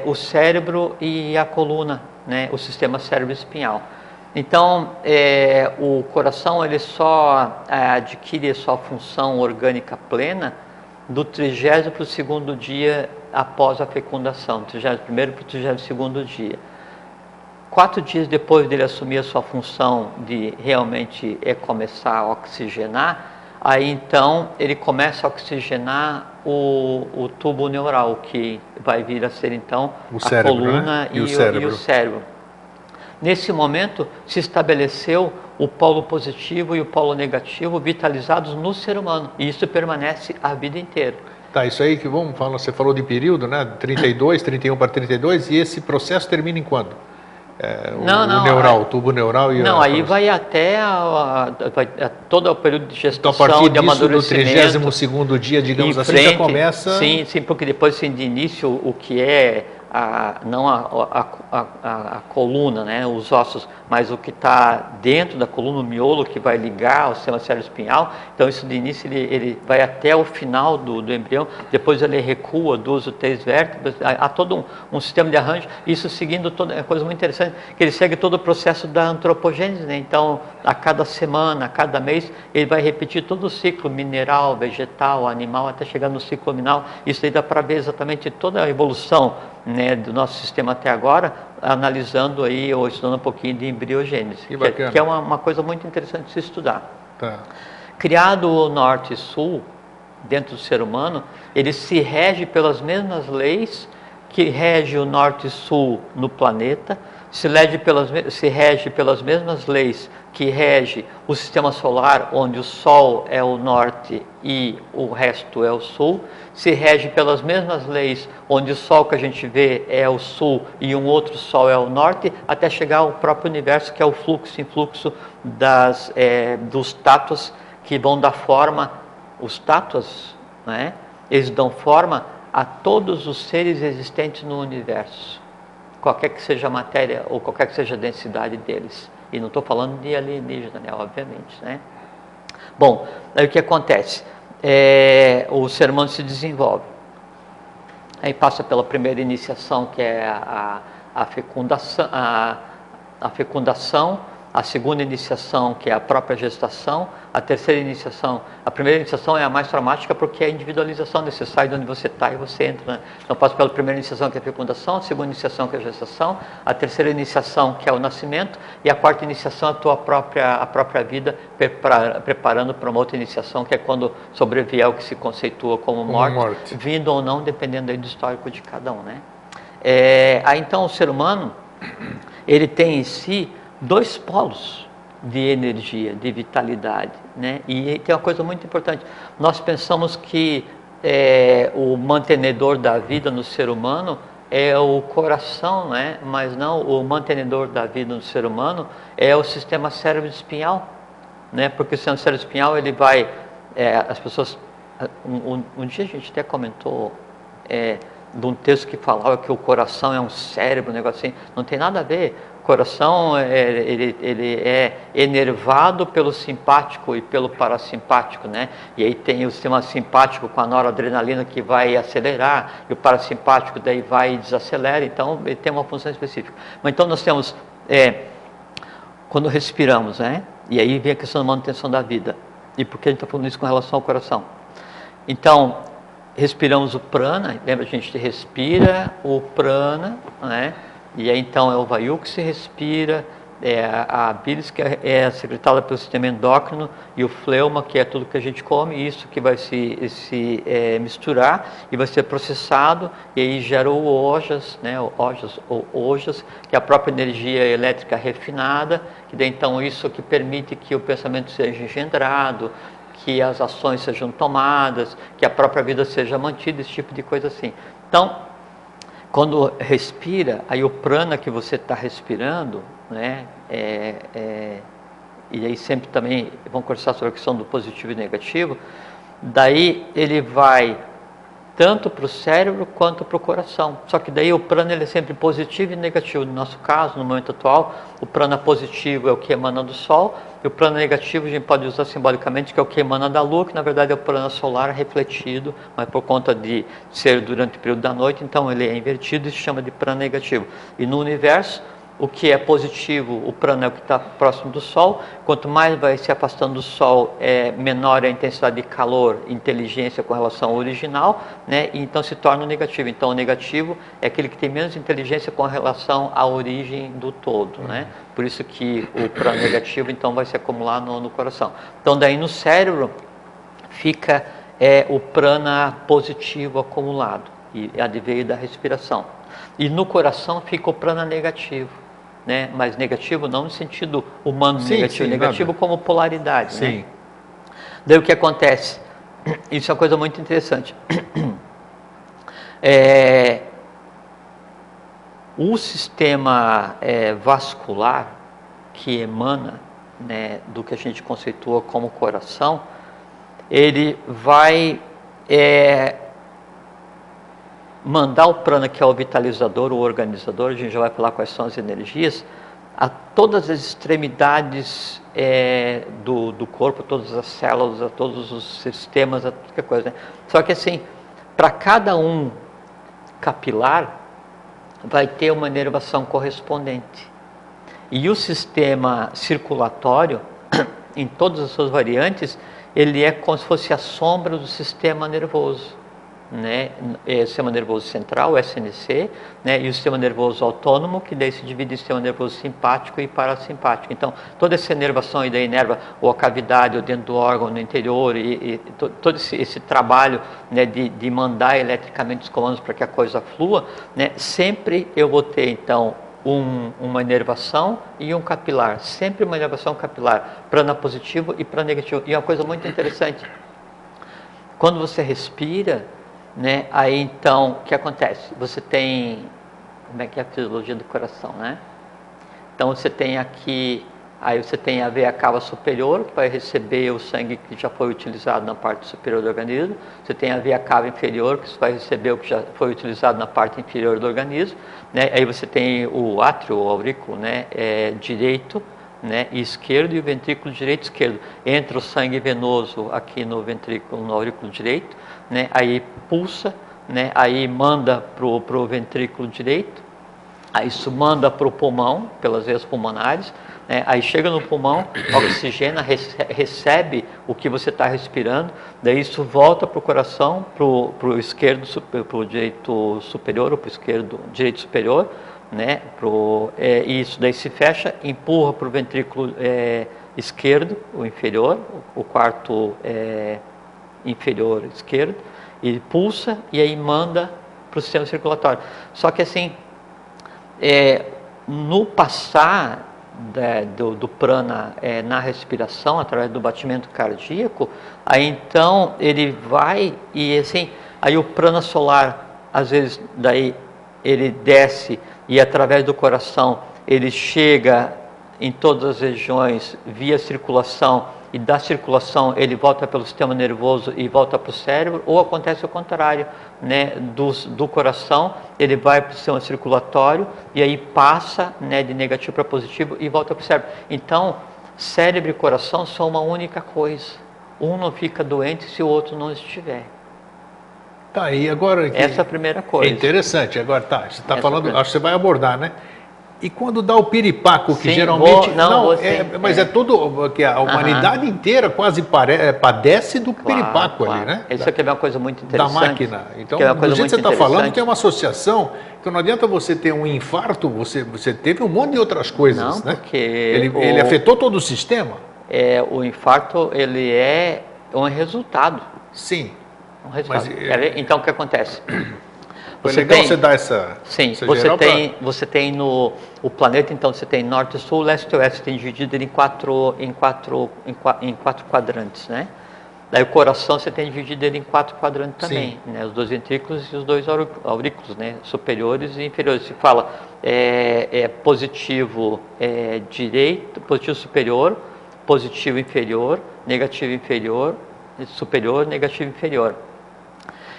o cérebro e a coluna, né? O sistema cérebro-espinhal. Então, o coração ele só adquire a sua função orgânica plena do 30º para o 2º dia após a fecundação, 31º para o 32º dia. 4 dias depois dele assumir a sua função de realmente começar a oxigenar, aí então ele começa a oxigenar o tubo neural, que vai vir a ser então a coluna, né? e o cérebro. Nesse momento se estabeleceu o polo positivo e o polo negativo vitalizados no ser humano, e isso permanece a vida inteira. Tá, isso aí que vamos falar, você falou de período, né? 32, 31 para 32, e esse processo termina em quando? O tubo neural e aí vai até todo o período de gestação, então, a partir de amadurecimento. Do 32º dia, digamos assim, já começa... Sim, porque depois assim, de início o que é não a coluna, né, os ossos, mas o que está dentro da coluna, o miolo que vai ligar ao sistema cérebro-espinhal. Então isso de início ele vai até o final do embrião, depois ele recua 2 ou 3 vértebras, há todo um sistema de arranjo, isso seguindo toda uma coisa muito interessante, que ele segue todo o processo da antropogênese, né? Então a cada semana, a cada mês, ele vai repetir todo o ciclo mineral, vegetal, animal, até chegar no ciclo luminal. Isso aí dá para ver exatamente toda a evolução, né, do nosso sistema até agora, analisando aí ou estudando um pouquinho de embriogênese, que é uma coisa muito interessante de se estudar. Tá. Criado o norte e sul, dentro do ser humano, ele se rege pelas mesmas leis que rege o norte e sul no planeta, se rege pelas mesmas leis que rege o sistema solar, onde o Sol é o norte e o resto é o sul, se rege pelas mesmas leis, onde o Sol que a gente vê é o sul e um outro Sol é o norte, até chegar ao próprio universo, que é o fluxo e influxo dos tátuas que vão dar forma, os tátuas, né? Eles dão forma a todos os seres existentes no universo, qualquer que seja a matéria ou qualquer que seja a densidade deles. E não estou falando de alienígena, né? Obviamente, né? Bom, aí o que acontece? O ser humano se desenvolve. Aí passa pela primeira iniciação, que é a fecundação, a segunda iniciação, que é a própria gestação, a terceira iniciação, a primeira iniciação é a mais traumática porque é a individualização, você sai de onde você está e você entra, né? Então passa pela primeira iniciação, que é a fecundação, a segunda iniciação, que é a gestação, a terceira iniciação, que é o nascimento, e a quarta iniciação, a própria vida, preparando para uma outra iniciação, que é quando sobrevier o que se conceitua como morte, vindo ou não, dependendo aí do histórico de cada um, né? Aí então o ser humano, ele tem em si dois polos de energia, de vitalidade, né? E tem uma coisa muito importante, nós pensamos que o mantenedor da vida no ser humano é o coração, né? Mas não, o mantenedor da vida no ser humano é o sistema cérebro-espinhal, né? Porque o sistema cérebro-espinhal, ele vai, as pessoas, um dia a gente até comentou de um texto que falava que o coração é um cérebro, um negócio assim, não tem nada a ver. O coração, ele é enervado pelo simpático e pelo parasimpático, né? E aí tem o sistema simpático com a noradrenalina que vai acelerar, e o parasimpático daí vai e desacelera, então ele tem uma função específica. Mas então nós temos, quando respiramos, né? E aí vem a questão da manutenção da vida. E por que a gente está falando isso com relação ao coração? Então, respiramos o prana, lembra, a gente respira o prana, né? E aí então é o vayu que se respira, a bilis que é secretada pelo sistema endócrino, e o fleuma, que é tudo que a gente come, isso que vai se misturar e vai ser processado, e aí gera o ojas, né? O ojas, que é a própria energia elétrica refinada, que daí então isso que permite que o pensamento seja engendrado, que as ações sejam tomadas, que a própria vida seja mantida, esse tipo de coisa assim. Então, quando respira, aí o prana que você está respirando, né, e aí sempre também vamos conversar sobre a questão do positivo e negativo, daí ele vai tanto para o cérebro quanto para o coração. Só que daí o prana, ele é sempre positivo e negativo. No nosso caso, no momento atual, o prana positivo é o que emana do Sol, e o prana negativo a gente pode usar simbolicamente, que é o que emana da Lua, que na verdade é o prana solar refletido, mas por conta de ser durante o período da noite, então ele é invertido e se chama de prana negativo. E no universo, o que é positivo, o prana é o que está próximo do Sol. Quanto mais vai se afastando do Sol, menor é a intensidade de calor, inteligência com relação ao original, né? E então se torna negativo. Então o negativo é aquele que tem menos inteligência com relação à origem do todo, né? Por isso que o prana negativo então vai se acumular no coração. Então daí no cérebro fica o prana positivo acumulado, e adveio da respiração. E no coração fica o prana negativo. Né? Mas negativo não no sentido humano, sim, negativo, sim, negativo nada. Como polaridade. Sim. Né? Daí o que acontece? Isso é uma coisa muito interessante. O sistema vascular que emana, né, do que a gente conceitua como coração, ele vai mandar o prana, que é o vitalizador, o organizador, a gente já vai falar quais são as energias, a todas as extremidades do corpo, todas as células, a todos os sistemas, a qualquer coisa. Né? Só que assim, para cada um capilar, vai ter uma inervação correspondente. E o sistema circulatório, em todas as suas variantes, ele é como se fosse a sombra do sistema nervoso. né, o sistema nervoso central, o SNC, né, e o sistema nervoso autônomo, que daí se divide em sistema nervoso simpático e parasimpático. Então, toda essa inervação aí daí inerva ou a cavidade, ou dentro do órgão, no interior, e todo esse trabalho, né, de mandar eletricamente os comandos para que a coisa flua, né, sempre eu vou ter, então, uma inervação e um capilar, sempre uma inervação capilar, prana positivo e prana negativo. E uma coisa muito interessante, quando você respira, né, aí então, o que acontece? Você tem, como é que é a fisiologia do coração, né? Então você tem aqui, aí você tem a veia cava superior, que vai receber o sangue que já foi utilizado na parte superior do organismo. Você tem a veia cava inferior, que vai receber o que já foi utilizado na parte inferior do organismo, né? Aí você tem o átrio, o aurículo, né, direito, né, e esquerdo, e o ventrículo direito e esquerdo. Entra o sangue venoso aqui no ventrículo, no aurículo direito, né, aí pulsa, né, aí manda para o ventrículo direito, aí isso manda para o pulmão, pelas veias pulmonares, né, aí chega no pulmão, oxigena, recebe o que você está respirando, daí isso volta para o coração, para o esquerdo, para o direito superior, ou para o esquerdo, direito superior, né, e isso daí se fecha, empurra para o ventrículo esquerdo, o inferior, o quarto inferior esquerdo, e pulsa e aí manda para o sistema circulatório. Só que assim, no passar do prana na respiração, através do batimento cardíaco, aí então ele vai e assim, aí o prana solar, às vezes daí ele desce e através do coração ele chega em todas as regiões via circulação, e da circulação ele volta pelo sistema nervoso e volta para o cérebro, ou acontece o contrário, né, do coração ele vai para o sistema circulatório e aí passa, né, de negativo para positivo e volta para o cérebro. Então, cérebro e coração são uma única coisa, um não fica doente se o outro não estiver. Tá, e agora... Essa é a primeira coisa. É interessante. Agora, tá, você está falando, acho que você vai abordar, né? E quando dá o piripaco, que sim, geralmente... mas é tudo... que a humanidade inteira quase padece do piripaco ali, né? Isso aqui é uma coisa muito interessante. Da máquina. Então, do jeito que você está falando, tem uma associação. Então, não adianta você ter um infarto, você teve um monte de outras coisas, né? Porque ele afetou todo o sistema? O infarto, ele é um resultado. Sim. Um resultado. Então, o que acontece? Foi legal você dar essa... Sim, você tem o planeta, então você tem norte, sul, leste e oeste, tem dividido ele em quatro quadrantes, né? Daí o coração você tem dividido ele em 4 quadrantes também, né? Os 2 ventrículos e os 2 aurículos, né? Superiores e inferiores. Se fala positivo direito, positivo superior, positivo inferior, negativo inferior, superior, negativo inferior.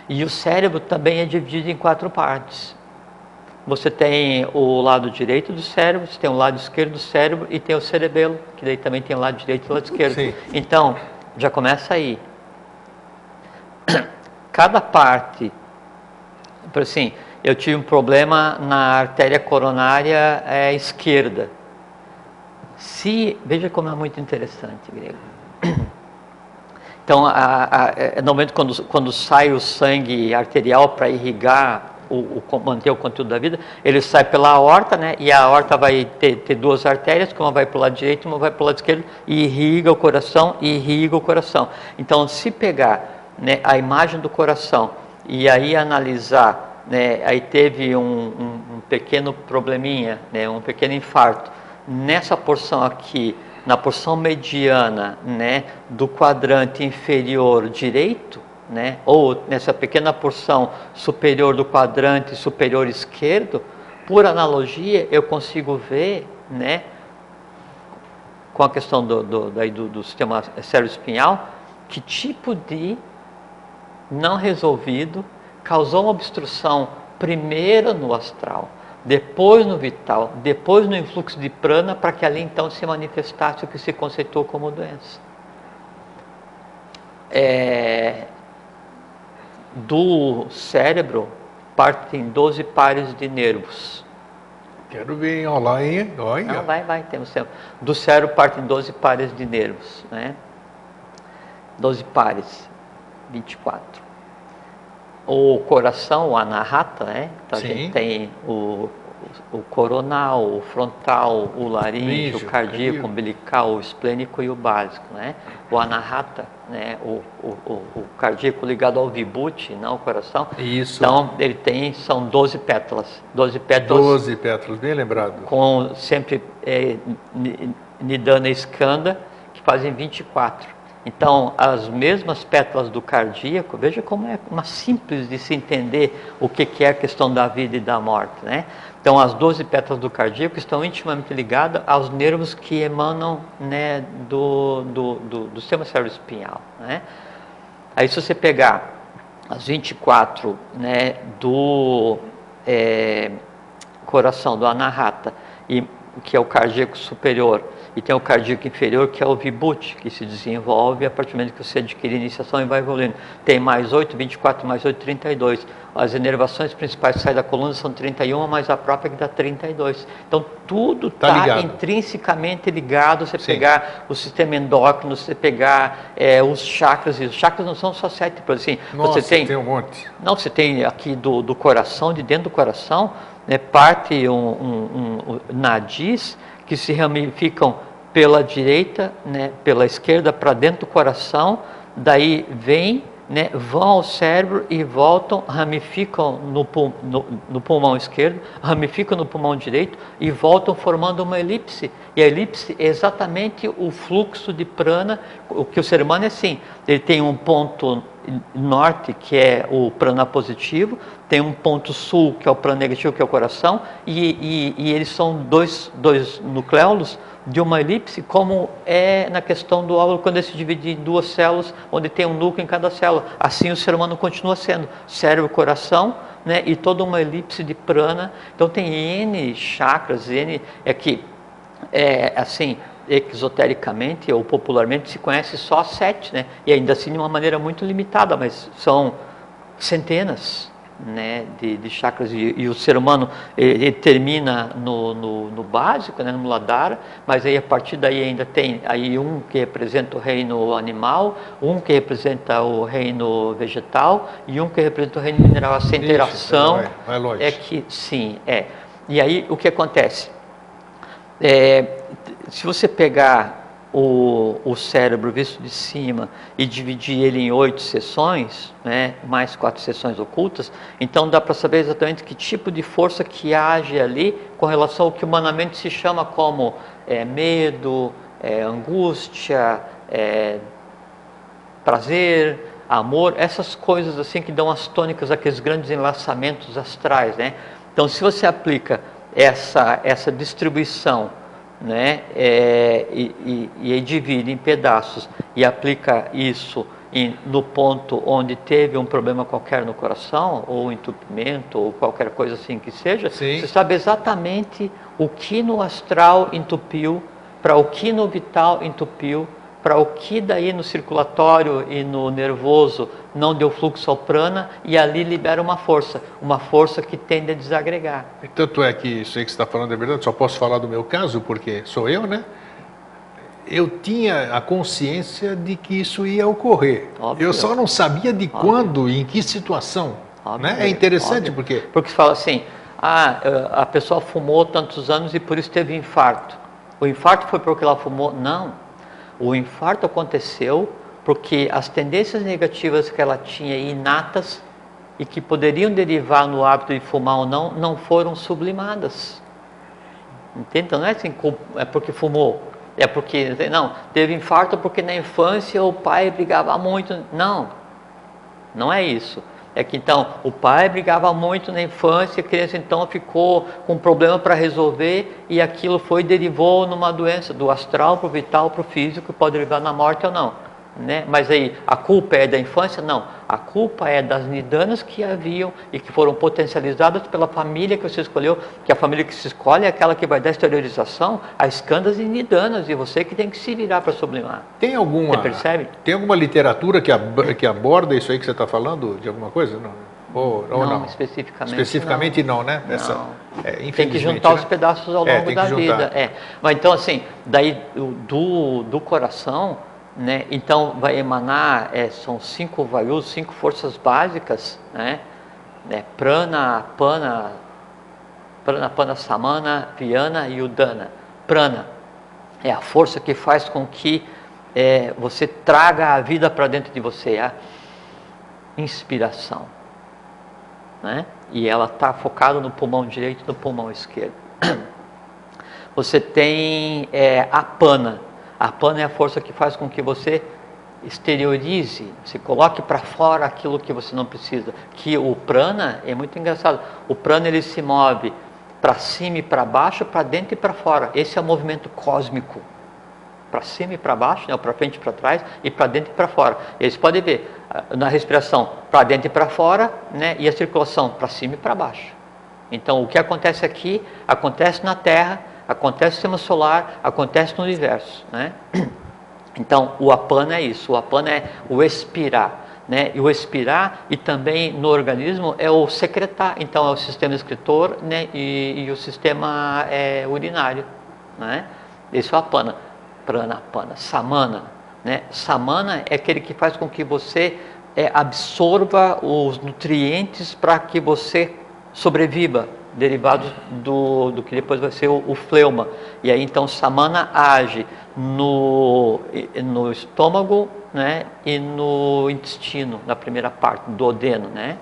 E o cérebro também é dividido em 4 partes. Você tem o lado direito do cérebro, você tem o lado esquerdo do cérebro e tem o cerebelo, que daí também tem o lado direito e o lado esquerdo. Sim. Então, já começa aí. Cada parte, por assim, eu tive um problema na artéria coronária esquerda. Veja como é muito interessante, Grego. Então, normalmente quando sai o sangue arterial para irrigar, manter o conteúdo da vida, ele sai pela aorta, né? E a aorta vai ter 2 artérias, que uma vai para o lado direito e uma vai para o lado esquerdo, e irriga o coração, Então, se pegar, né, a imagem do coração e aí analisar, né, aí teve um pequeno probleminha, né, um pequeno infarto, nessa porção aqui, na porção mediana, né, do quadrante inferior direito, né, ou nessa pequena porção superior do quadrante superior esquerdo, por analogia eu consigo ver, né, com a questão do sistema cérebro-espinhal, que tipo de não resolvido causou uma obstrução primeiro no astral, depois no vital, depois no influxo de prana, para que ali então se manifestasse o que se conceitou como doença. Do cérebro partem 12 pares de nervos. Quero ver, olha lá, hein? Olha. Não, vai, temos tempo. Do cérebro partem 12 pares de nervos, né? 12 pares, 24. o coração, o anahata, né? Então a Sim. gente tem o coronal, o frontal, o laríngeo, o cardíaco, o umbilical, o esplênico e o básico, né? O anahata, né? O cardíaco ligado ao vibhuti, não ao coração. Isso. Então ele tem, são 12 pétalas. 12 pétalas. 12 pétalas, bem lembrado. Com sempre nidana e skanda, que fazem 24. Então, as mesmas pétalas do cardíaco, veja como é uma simples de se entender o que é a questão da vida e da morte, né? Então, as 12 pétalas do cardíaco estão intimamente ligadas aos nervos que emanam, né, do sistema cérebro-espinhal, né? Aí, se você pegar as 24, né, do coração, do anahata, que é o cardíaco superior, e tem o cardíaco inferior, que é o vibhuti, que se desenvolve a partir do momento que você adquire iniciação e vai evoluindo. Tem mais 8, 24, mais 8, 32. As inervações principais que saem da coluna são 31, mas a própria que dá 32. Então, tudo está intrinsecamente ligado. Você pegar o sistema endócrino, você pegar os chakras, e os chakras não são só 7, por assim. Nossa, você tem um monte. Não, você tem aqui do coração, de dentro do coração, né, parte nadis, que se ramificam pela direita, né, pela esquerda para dentro do coração, daí vem, né, vão ao cérebro e voltam, ramificam no pulmão esquerdo, ramificam no pulmão direito e voltam formando uma elipse. E a elipse é exatamente o fluxo de prana. O que o ser humano é assim, ele tem um ponto norte, que é o prana positivo, tem um ponto sul, que é o prana negativo, que é o coração, e eles são dois nucléolos de uma elipse, como é na questão do óvulo, quando ele se divide em duas células, onde tem um núcleo em cada célula. Assim o ser humano continua sendo cérebro, coração, né, e toda uma elipse de prana. Então tem N chakras, assim, exotericamente ou popularmente se conhece só 7, né? E ainda assim de uma maneira muito limitada, mas são centenas, né, de chakras, e o ser humano ele termina no básico, né, no Muladhara, mas aí a partir daí ainda tem aí um que representa o reino animal, um que representa o reino vegetal e um que representa o reino mineral. Essa interação vai longe. é que sim, e aí o que acontece? Se você pegar o cérebro visto de cima e dividir ele em 8 seções, né, mais 4 seções ocultas, então dá para saber exatamente que tipo de força que age ali com relação ao que humanamente se chama como medo, angústia, prazer, amor, essas coisas assim que dão as tônicas, aqueles grandes enlaçamentos astrais, né? Então, se você aplica essa distribuição, né, e divide em pedaços e aplica isso no ponto onde teve um problema qualquer no coração, ou entupimento, ou qualquer coisa assim que seja, sim, você sabe exatamente o que no astral entupiu, para o que no vital entupiu, para o que daí no circulatório e no nervoso não deu fluxo ao prana, e ali libera uma força que tende a desagregar. Tanto é que isso aí que você está falando é verdade, só posso falar do meu caso, porque sou eu, né? Eu tinha a consciência de que isso ia ocorrer. Óbvio. Eu só não sabia de quando e em que situação. Né? É interessante porque você fala assim, a pessoa fumou tantos anos e por isso teve infarto. O infarto foi porque ela fumou? Não. O infarto aconteceu porque as tendências negativas que ela tinha inatas e que poderiam derivar no hábito de fumar ou não, não foram sublimadas. Entende? Então não é assim, é porque fumou, é porque, não, teve infarto porque na infância o pai brigava muito. Não é isso. É que então o pai brigava muito na infância, a criança então ficou com um problema para resolver e aquilo derivou numa doença do astral para o vital, para o físico, pode derivar na morte ou não, né? Mas aí a culpa é da infância? Não, a culpa é das nidanas que haviam e que foram potencializadas pela família que você escolheu, que a família que se escolhe é aquela que vai dar exteriorização a escandas e nidanas, e você que tem que se virar para sublimar. Você percebe? Tem alguma literatura que aborda isso aí que você está falando, de alguma coisa? Não. Não, especificamente. Especificamente não, né? Tem que juntar os pedaços ao longo da vida. Mas então assim, daí do coração, né? Então vai emanar, são 5 vayus, 5 forças básicas, né? Prana, apana, pranapana, samana, vyana e udana. Prana é a força que faz com que você traga a vida para dentro de você, a inspiração, né? E ela está focada no pulmão direito e no pulmão esquerdo. Você tem apana. A apana é a força que faz com que você exteriorize, se coloque para fora aquilo que você não precisa. Que o prana é muito engraçado. O prana ele se move para cima e para baixo, para dentro e para fora. Esse é o movimento cósmico. Para cima e para baixo, né, para frente e para trás, e para dentro e para fora. E aí você pode ver na respiração para dentro e para fora, né, e a circulação para cima e para baixo. Então o que acontece aqui, acontece na Terra, acontece no sistema solar, acontece no universo, né? Então o apana é isso, o apana é o expirar, né? E o expirar, e também no organismo, é o secretar. Então é o sistema excretor, né? E o sistema urinário, né? Esse é o apana. Prana, apana. Samana, né? Samana é aquele que faz com que você absorva os nutrientes para que você sobreviva, derivados do que depois vai ser o fleuma. E aí então samana age no estômago, né, e no intestino, na primeira parte, do duodeno, né?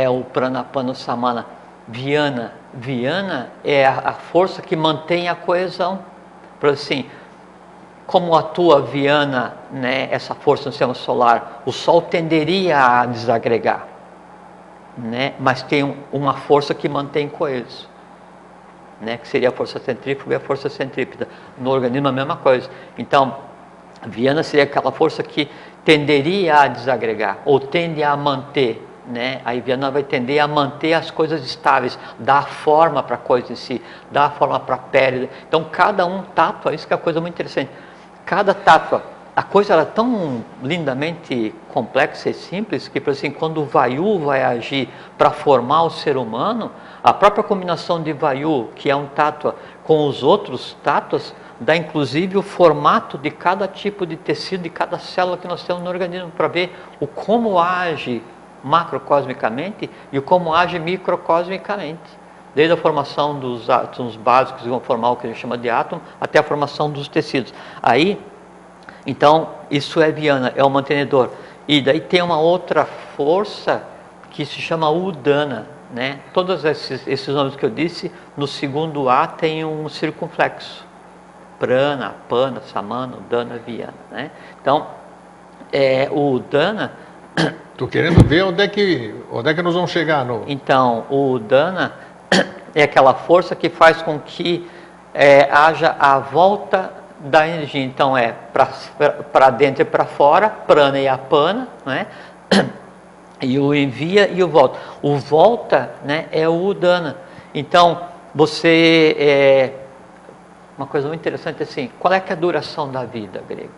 O pranapana, samana. Vyana. Vyana é a força que mantém a coesão. Por assim, como atua Vyana, né, essa força no sistema solar, o Sol tenderia a desagregar, né? Mas tem uma força que mantém coeso, né? Que seria a força centrífuga e a força centrípeta. No organismo a mesma coisa. Então, Vyana seria aquela força que tenderia a desagregar, ou tende a manter, né? Aí Vyana vai tender a manter as coisas estáveis, dar forma para a coisa em si, dar forma para a pele. Então cada um tátua, isso que é uma coisa muito interessante. Cada tátua, a coisa era tão lindamente complexa e simples que, por assim, quando o Vayu vai agir para formar o ser humano, a própria combinação de Vayu, que é um tátua, com os outros tátuas, dá inclusive o formato de cada tipo de tecido, de cada célula que nós temos no organismo, para ver o como age macrocosmicamente e o como age microcosmicamente. Desde a formação dos átomos básicos que vão formar o que a gente chama de átomo, até a formação dos tecidos. Aí, então, isso é Vyana, é o mantenedor. E daí tem uma outra força que se chama Udana, né? Todos esses nomes que eu disse, no segundo A tem um circunflexo. Prana, apana, samana, udana, Vyana, né? Então, o Udana... Estou querendo ver onde é que nós vamos chegar no... Então, o Udana é aquela força que faz com que haja a volta da energia. Então para dentro e para fora, prana e apana, né? E o envia e o volta. O volta, né, é o Udana. Então você uma coisa muito interessante assim, qual é que é a duração da vida, grego?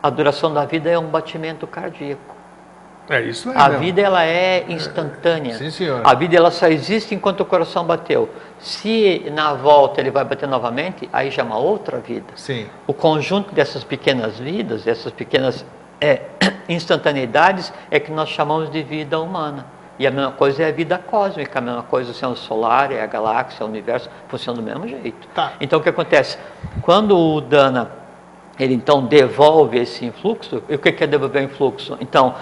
A duração da vida é um batimento cardíaco. Isso aí. A vida ela é instantânea. Sim, senhor. A vida ela só existe enquanto o coração bateu. Se na volta ele vai bater novamente, aí já é uma outra vida. Sim. O conjunto dessas pequenas vidas, dessas pequenas instantaneidades é que nós chamamos de vida humana. E a mesma coisa é a vida cósmica, a mesma coisa é o sistema solar, é a galáxia, é o universo, funciona do mesmo jeito. Tá. Então o que acontece? Quando o Udana ele então devolve esse influxo, e o que é devolver o influxo? Então,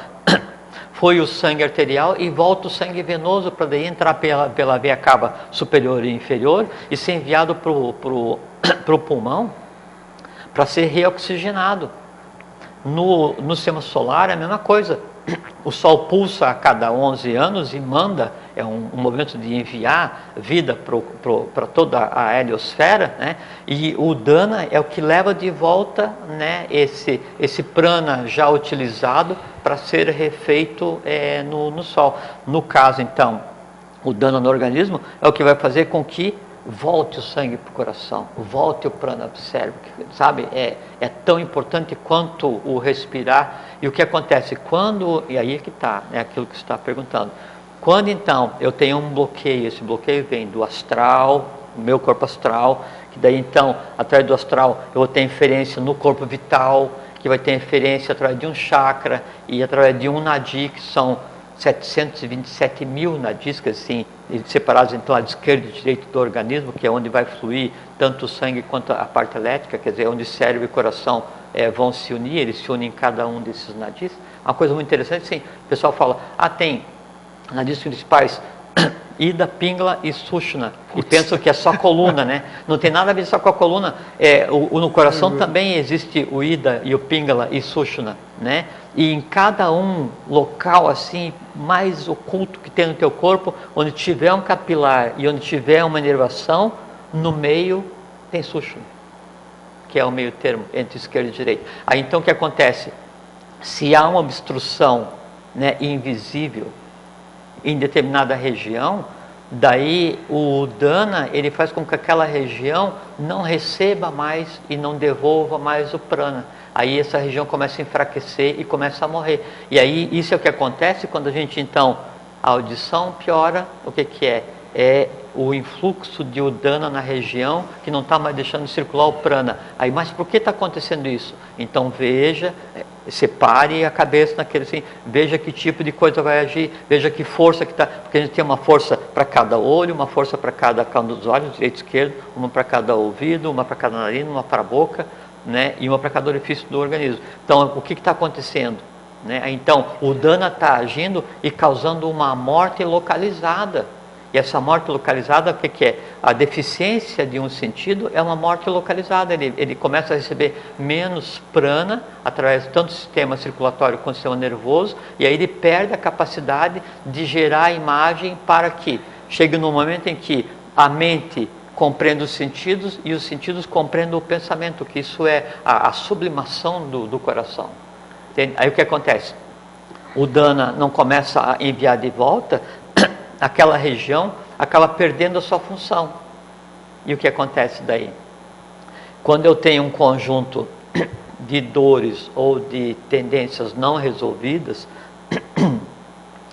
foi o sangue arterial e volta o sangue venoso para daí entrar pela veia cava superior e inferior e ser enviado para o pulmão para ser reoxigenado. No sistema solar é a mesma coisa. O Sol pulsa a cada 11 anos e manda, é um movimento de enviar vida para toda a heliosfera, né? E o Udana é o que leva de volta, né, esse prana já utilizado para ser refeito no Sol. No caso, então, o Udana no organismo é o que vai fazer com que volte o sangue para o coração, volte o prana para o cérebro, sabe? É tão importante quanto o respirar. E o que acontece quando, e aí é que está, é aquilo que você está perguntando, quando então eu tenho um bloqueio, esse bloqueio vem do astral, do meu corpo astral, que Daí então, através do astral, eu vou ter inferência no corpo vital, que vai ter inferência através de um chakra e através de um nadi, que são 727 mil nadis, que assim, separados então lado esquerdo e direito do organismo, que é onde vai fluir tanto o sangue quanto a parte elétrica, quer dizer, onde cérebro e coração vão se unir, eles se unem em cada um desses nadis. Uma coisa muito interessante, sim, o pessoal fala, tem nadis principais, Ida, Pingala e Sushumna, e pensam que é só coluna, né? Não tem nada a ver só com a coluna. No coração também existe o Ida e o Pingala e Sushumna, né? E em cada um local assim mais oculto que tem no teu corpo, onde tiver um capilar e onde tiver uma inervação, no meio tem Sushumna, que é o meio termo entre esquerda e direita. Aí então o que acontece? Se há uma obstrução, né, invisível em determinada região, daí o dana, ele faz com que aquela região não receba mais e não devolva mais o prana. Aí essa região começa a enfraquecer e começa a morrer. E aí isso é o que acontece quando a gente então, a audição piora, o que é? É o influxo de udana na região que não está mais deixando circular o prana. Aí, mas por que está acontecendo isso? Então veja, separe a cabeça naquele assim, veja que tipo de coisa vai agir, veja que força que está, porque a gente tem uma força para cada olho, uma força para cada canto dos olhos, direito e esquerdo, uma para cada ouvido, uma para cada narina, uma para a boca, né, e uma para cada orifício do organismo. Então, o que está acontecendo? Né? Então, o dana está agindo e causando uma morte localizada. E essa morte localizada, o que é? A deficiência de um sentido é uma morte localizada. Ele começa a receber menos prana, através tanto do sistema circulatório quanto do sistema nervoso, e aí ele perde a capacidade de gerar imagem para que chegue no momento em que a mente compreende os sentidos e os sentidos compreendem o pensamento, que isso é a sublimação do coração. Entende? Aí o que acontece? O dana não começa a enviar de volta, aquela região acaba perdendo a sua função. E o que acontece daí? Quando eu tenho um conjunto de dores ou de tendências não resolvidas,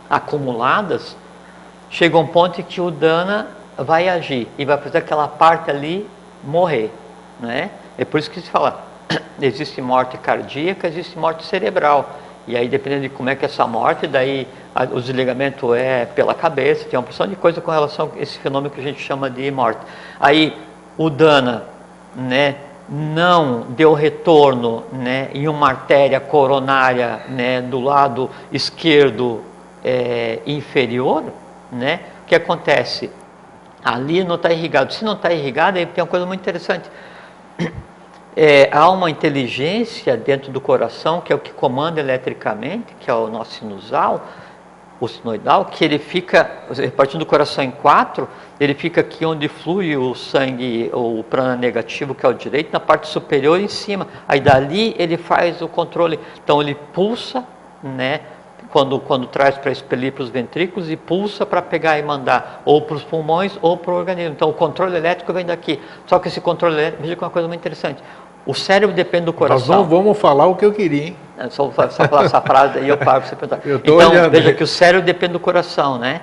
acumuladas, chega um ponto em que o dana vai agir e vai fazer aquela parte ali morrer, né? É por isso que se fala, existe morte cardíaca, existe morte cerebral. E aí, dependendo de como é que é essa morte, daí o desligamento é pela cabeça, tem uma porção de coisa com relação a esse fenômeno que a gente chama de morte. Aí, o dana, né, não deu retorno, né, em uma artéria coronária, né, do lado esquerdo inferior, né, o que acontece? Ali não está irrigado. Se não está irrigado, aí tem uma coisa muito interessante. Há uma inteligência dentro do coração, que é o que comanda eletricamente, que é o nosso sinusal, o sinoidal, que ele fica, partindo do coração em 4, ele fica aqui onde flui o sangue, o prana negativo, que é o direito, na parte superior em cima. Aí dali ele faz o controle. Então ele pulsa, né, quando traz para expelir para os ventrículos, e pulsa para pegar e mandar ou para os pulmões ou para o organismo. Então o controle elétrico vem daqui. Só que esse controle elétrico, veja que é uma coisa muito interessante. O cérebro depende do coração. Nós não vamos falar o que eu queria, hein? Só falar essa frase e eu paro para você perguntar. Então, olhando, veja que o cérebro depende do coração, né?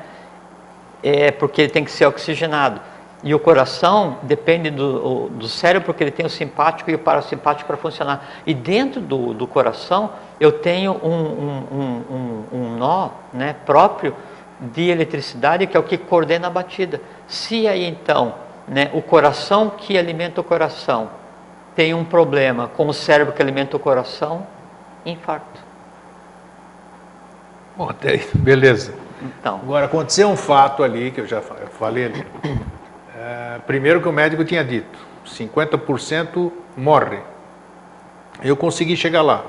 Porque ele tem que ser oxigenado. E o coração depende do cérebro, porque ele tem o simpático e o parasimpático para funcionar. E dentro do coração, eu tenho um nó, né, próprio de eletricidade, que é o que coordena a batida. Se aí, então, né, o coração que alimenta o coração tem um problema com o cérebro que alimenta o coração, infarto. Bom, beleza. Então. Agora, aconteceu um fato ali, que eu já falei ali. Primeiro que o médico tinha dito, 50% morre. Eu consegui chegar lá.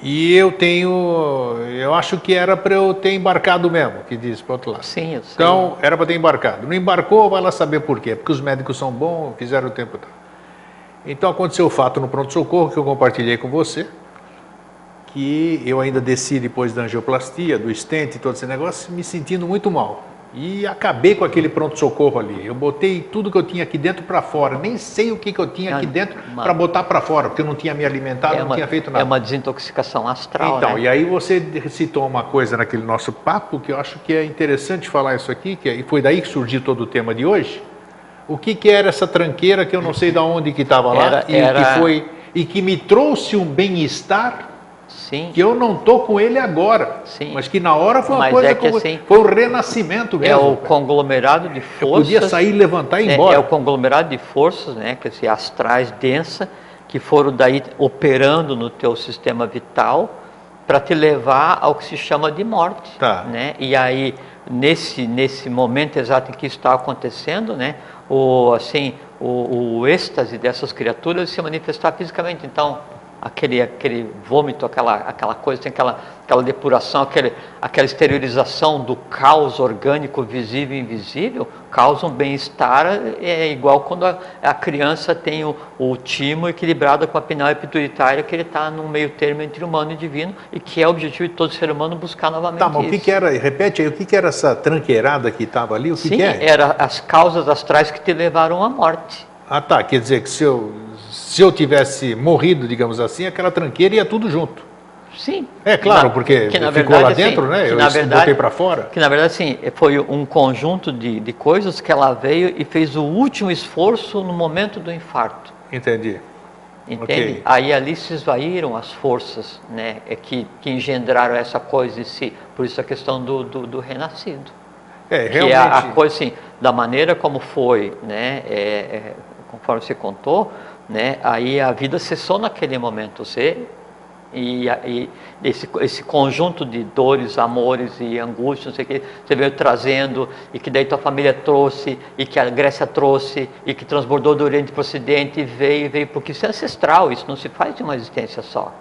E eu acho que era para eu ter embarcado mesmo, que diz para o outro lado. Sim, eu sei. Então, era para ter embarcado. Não embarcou, vai lá saber por quê. Porque os médicos são bons, fizeram o tempo todo. Então aconteceu o fato no pronto-socorro que eu compartilhei com você, que eu ainda desci depois da angioplastia, do stent e todo esse negócio, me sentindo muito mal. E acabei com aquele pronto-socorro ali. Eu botei tudo que eu tinha aqui dentro para fora. Nem sei o que eu tinha aqui dentro para botar para fora, porque eu não tinha me alimentado, não tinha feito nada. É uma desintoxicação astral, então, né? E aí você citou uma coisa naquele nosso papo, que eu acho que é interessante falar isso aqui, e foi daí que surgiu todo o tema de hoje. O que era essa tranqueira que eu não sei de onde que estava lá e que me trouxe um bem-estar que eu não estou com ele agora, mas que na hora foi uma coisa foi um renascimento mesmo. É o conglomerado de forças. Eu podia sair, levantar e ir embora. É o conglomerado de forças, né, que esse astrais densa, que foram daí operando no teu sistema vital para te levar ao que se chama de morte, né? E aí nesse momento exato em que isso está acontecendo, né, o êxtase dessas criaturas se manifestar fisicamente. Então aquele vômito, aquela coisa, tem aquela depuração, aquela exteriorização do caos orgânico visível e invisível, causa um bem-estar, é igual quando a criança tem o timo equilibrado com a pineal pituitária, que ele está num meio termo entre humano e divino, e que é o objetivo de todo ser humano buscar novamente isso. Mas o que era, repete aí, o que era essa tranqueirada que estava ali? Sim, eram as causas astrais que te levaram à morte. Quer dizer que se eu tivesse morrido, digamos assim, aquela tranqueira ia tudo junto. Sim. É claro, porque ficou verdade, lá dentro, né? Eu botei para fora. Que na verdade, sim, foi um conjunto de coisas que ela veio e fez o último esforço no momento do infarto. Entendi. Entende? Okay. Aí ali se esvaíram as forças, né, que engendraram essa coisa em si. Por isso a questão do renascido. Realmente. Que é a coisa assim, da maneira como foi, né, conforme você contou, né, aí a vida cessou naquele momento. E esse conjunto de dores, amores e angústias, não sei o que, você veio trazendo, e que daí tua família trouxe, e que a Grécia trouxe, e que transbordou do Oriente para o Ocidente, e veio, porque isso é ancestral, isso não se faz de uma existência só.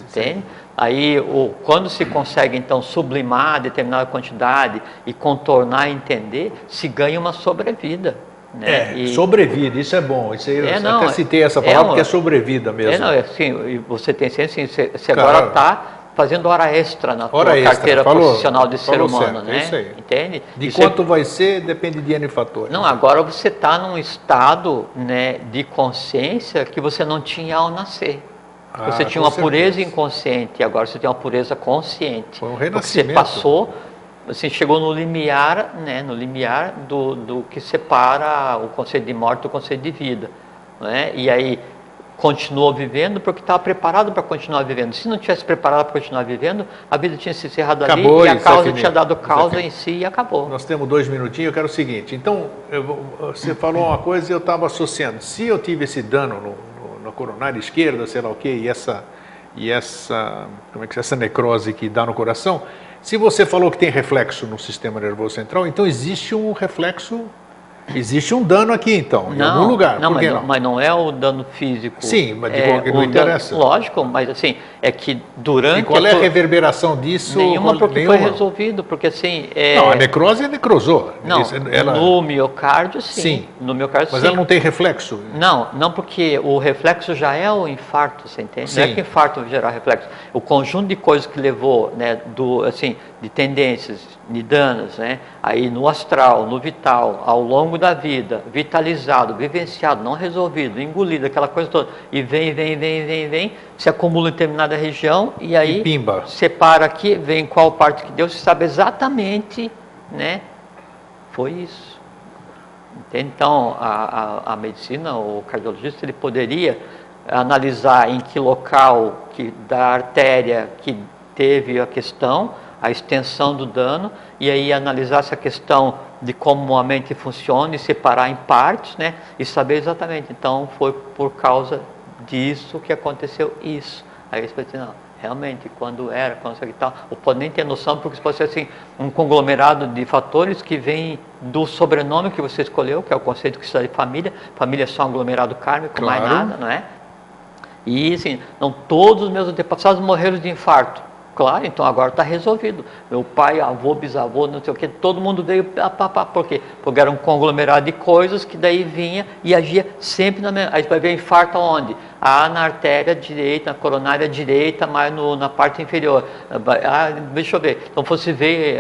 Entende? Aí, quando se consegue, então, sublimar determinada quantidade e contornar e entender, se ganha uma sobrevida. Né? Sobrevida, isso é bom. Isso aí, eu até citei essa palavra porque é sobrevida mesmo. Assim, você tem ciência, assim, você agora está fazendo hora extra na tua carteira profissional de ser humano, né? Isso aí. Entende? De quanto vai ser, depende de N fatores. Não, agora você está num estado, né, de consciência que você não tinha ao nascer. Você tinha uma pureza inconsciente, agora você tem uma pureza consciente. Foi um renascimento. Porque você passou... Assim, chegou no limiar, né, do que separa o conceito de morte do conceito de vida, né? E aí continuou vivendo porque estava preparado para continuar vivendo. Se não tivesse preparado para continuar vivendo, a vida tinha se encerrado ali e a causa tinha dado causa em si e acabou. Nós temos 2 minutinhos, eu quero o seguinte, então, você falou uma coisa e eu estava associando. Se eu tive esse dano na coronária esquerda, sei lá o quê, e essa necrose que dá no coração... Se você falou que tem reflexo no sistema nervoso central, então existe um reflexo, existe um dano aqui então, em algum lugar. Mas não é o dano físico. Sim, mas não interessa. Lógico, mas assim, é que durante... E qual é a reverberação disso? Nenhuma, porque foi resolvido, porque assim... Não, a necrose necrosou. Não, no miocárdio sim. No miocárdio, mas ela não tem reflexo? Não, porque o reflexo já é o infarto, você entende? Sim. Não é que o infarto vai gerar reflexo. O conjunto de coisas que levou, né, de tendências nidanas, né, aí no astral, no vital, ao longo da vida, vitalizado, vivenciado, não resolvido, engolido, aquela coisa toda, e vem, se acumula em determinada região, e aí separa aqui, vem qual parte que deu, se sabe exatamente, né, foi isso. Entende? Então, a medicina, o cardiologista, ele poderia analisar em que local da artéria que teve a questão, a extensão do dano, e aí analisar essa questão de como a mente funciona e separar em partes, né, e saber exatamente, então foi por causa disso que aconteceu isso. Aí você vai dizer, não, realmente, quando isso e tal, ou pode nem ter noção, porque isso pode ser assim, um conglomerado de fatores que vem do sobrenome que você escolheu, que é o conceito que se dá de família. Família é só um aglomerado kármico, mais nada, não é? E assim, não todos os meus antepassados morreram de infarto. Claro, então agora está resolvido. Meu pai, avô, bisavô, não sei o que, todo mundo veio, por quê? Porque era um conglomerado de coisas que daí vinha e agia sempre na mesma. Aí vai ver infarto aonde? Na artéria direita, na coronária direita, mas na parte inferior. Deixa eu ver. Então, fosse ver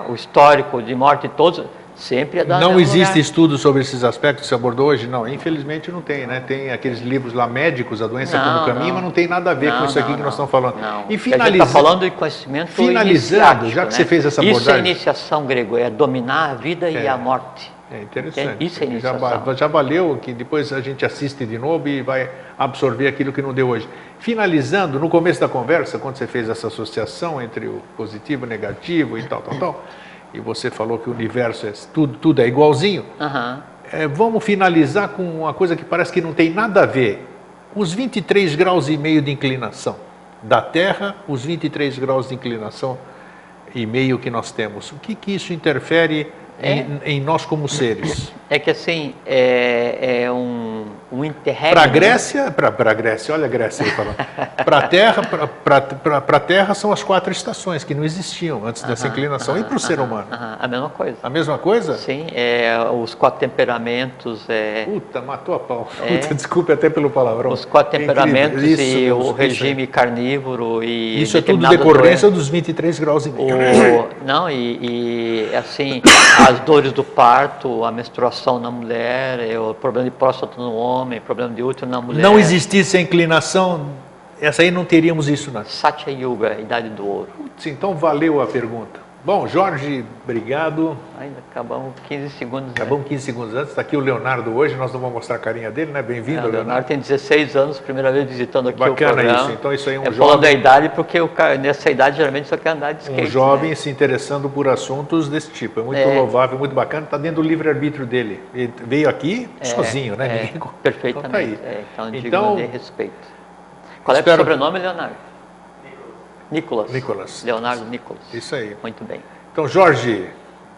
o histórico de morte de todos, sempre é da Não existe estudo sobre esses aspectos que você abordou hoje? Não, infelizmente não tem, né? Tem aqueles livros lá médicos, a doença como caminho, mas não tem nada a ver com isso aqui que nós estamos falando. E finalizando, está falando de conhecimento finalizando, já que você fez essa abordagem. Isso é iniciação grego, é dominar a vida e a morte. É interessante. Isso é iniciação. Já valeu que depois a gente assiste de novo e vai absorver aquilo que não deu hoje. Finalizando, no começo da conversa, quando você fez essa associação entre o positivo e o negativo e tal, e você falou que o universo é tudo é igualzinho, vamos finalizar com uma coisa que parece que não tem nada a ver. Os 23 graus e meio de inclinação da Terra, os 23 graus de inclinação e meio que nós temos, o que isso interfere em nós como seres? É que assim, é um interregno. Para a Grécia, para a Grécia, olha a Grécia aí falando. Para a Terra são as 4 estações que não existiam antes dessa inclinação. E para o ser humano? A mesma coisa. A mesma coisa? Sim, os 4 temperamentos. Puta, matou a pau. Puta, desculpe até pelo palavrão. Os 4 temperamentos e o regime carnívoro e isso é tudo decorrência dos 23 graus e meio. Não, e assim, as dores do parto, a menstruação na mulher, o problema de próstata no homem, problema de útero na mulher. Não existisse a inclinação, essa aí não teríamos isso, não. Satya Yuga, Idade do Ouro. Sim, então valeu a pergunta. Bom, Jorge, obrigado. Ainda acabamos 15 segundos. Acabamos 15 segundos antes. Está aqui o Leonardo hoje, nós não vamos mostrar a carinha dele, né? Bem-vindo, Leonardo. Leonardo tem 16 anos, primeira vez visitando aqui o programa. Bacana isso, então isso aí é um jovem. Falando da idade, porque nessa idade geralmente só quer andar de skate. Um jovem, né, se interessando por assuntos desse tipo. É muito louvável, muito bacana. Está dentro do livre-arbítrio dele. Ele veio aqui sozinho, né? Perfeitamente. Então, tá aí. Então digno de respeito. Qual é o sobrenome, Leonardo? Nicolas. Leonardo Nicolas. Isso aí. Muito bem. Então, Jorge,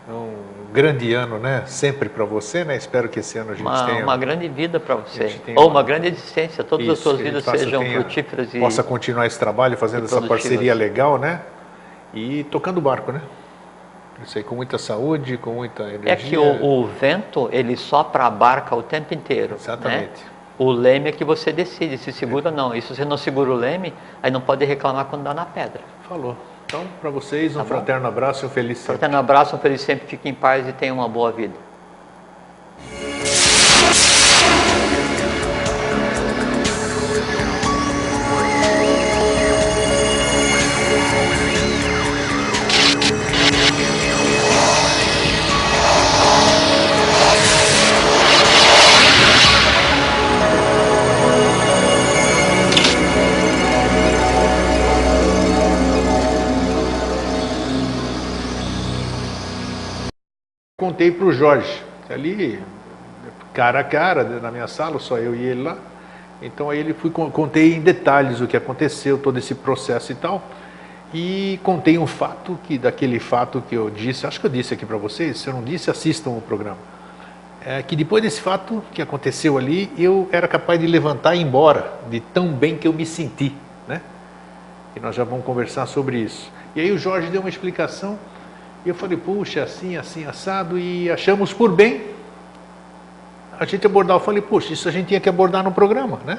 um grande ano, né? Sempre para você, né? Espero que esse ano a gente tenha... Uma grande vida para você. Ou uma grande existência. Todas as suas vidas sejam frutíferas e... Possa continuar esse trabalho, fazendo essa parceria legal, né? E tocando o barco, né? Isso aí, com muita saúde, com muita energia. É que o vento, ele sopra a barca o tempo inteiro. Exatamente. Né? O leme é que você decide, se segura ou não. E se você não segura o leme, aí não pode reclamar quando dá na pedra. Falou. Então, para vocês, um fraterno abraço e um feliz sempre. Fraterno abraço, um feliz sempre, fique em paz e tenha uma boa vida. Contei para o Jorge, ali, cara a cara, na minha sala, só eu e ele lá. Então aí contei em detalhes o que aconteceu, todo esse processo e tal. E contei um fato, daquele fato que eu disse, acho que eu disse aqui para vocês, se eu não disse, assistam o programa. Que depois desse fato que aconteceu ali, eu era capaz de levantar e ir embora, de tão bem que eu me senti, né? E nós já vamos conversar sobre isso. E aí o Jorge deu uma explicação. E eu falei, puxa, assim, assado, e achamos por bem a gente abordar. Eu falei, puxa, isso a gente tinha que abordar no programa, né?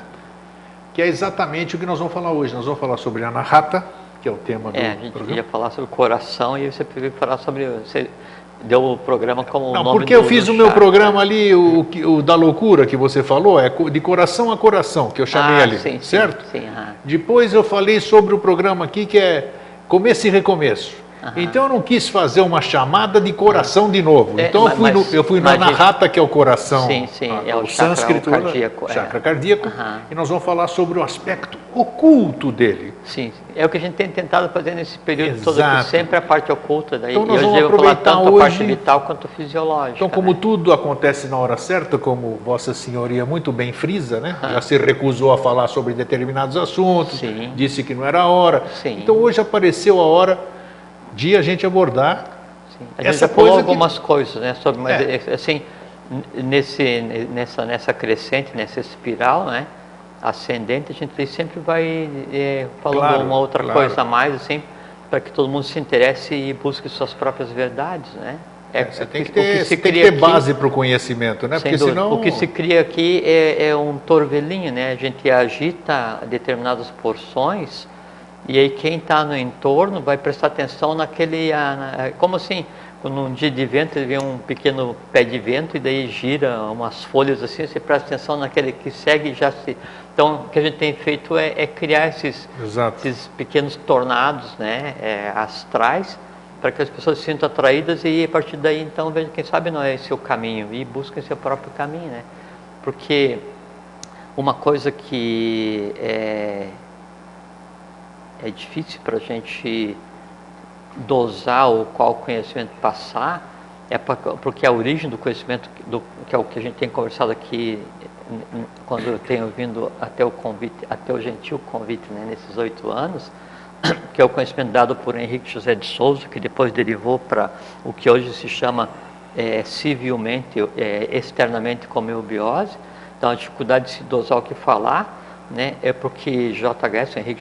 Que é exatamente o que nós vamos falar hoje. Nós vamos falar sobre Anahata, que é o tema do programa. A gente ia falar sobre o coração e você preferiu falar sobre... Você deu o programa como não, nome porque eu fiz o meu programa ali, o da loucura que você falou, é de coração a coração, que eu chamei ali, sim, certo? Sim. Depois eu falei sobre o programa aqui, que é começo e recomeço. Então eu não quis fazer uma chamada de coração de novo. Então eu fui no Anahata, que é o coração, é o sânscrito, cardíaco. Chakra cardíaco, e nós vamos falar sobre o aspecto oculto dele. Sim, é o que a gente tem tentado fazer nesse período todo, sempre a parte oculta. Daí, então nós e hoje vamos eu vou falar tanto hoje, a parte vital quanto a fisiológica. Então, como tudo acontece na hora certa, como Vossa Senhoria muito bem frisa, né? Já se recusou a falar sobre determinados assuntos, disse que não era a hora. Então hoje apareceu a hora de a gente abordar a gente já falou algumas coisas, né? Sobre, mas assim, nessa crescente, nessa espiral, né? Ascendente, a gente sempre vai falando uma outra coisa a mais, assim, para que todo mundo se interesse e busque suas próprias verdades, né? Você tem que ter base para o conhecimento, né? Porque senão... O que se cria aqui é um torvelinho, né? A gente agita determinadas porções. E aí quem está no entorno vai prestar atenção naquele... como assim, num dia de vento ele vê um pequeno pé de vento e daí gira umas folhas assim, você presta atenção naquele que segue e já se... Então o que a gente tem feito é criar esses pequenos tornados, né, astrais, para que as pessoas se sintam atraídas e a partir daí então vejam, quem sabe não é esse o caminho e busquem seu próprio caminho, né? Porque uma coisa que é difícil para a gente dosar o qual conhecimento passar, porque a origem do conhecimento, que é o que a gente tem conversado aqui, quando eu tenho vindo até o gentil convite, né, nesses 8 anos, que é o conhecimento dado por Henrique José de Souza, que depois derivou para o que hoje se chama civilmente, externamente como eubiose. Então a dificuldade de se dosar o que falar, né, é porque JHS, Henrique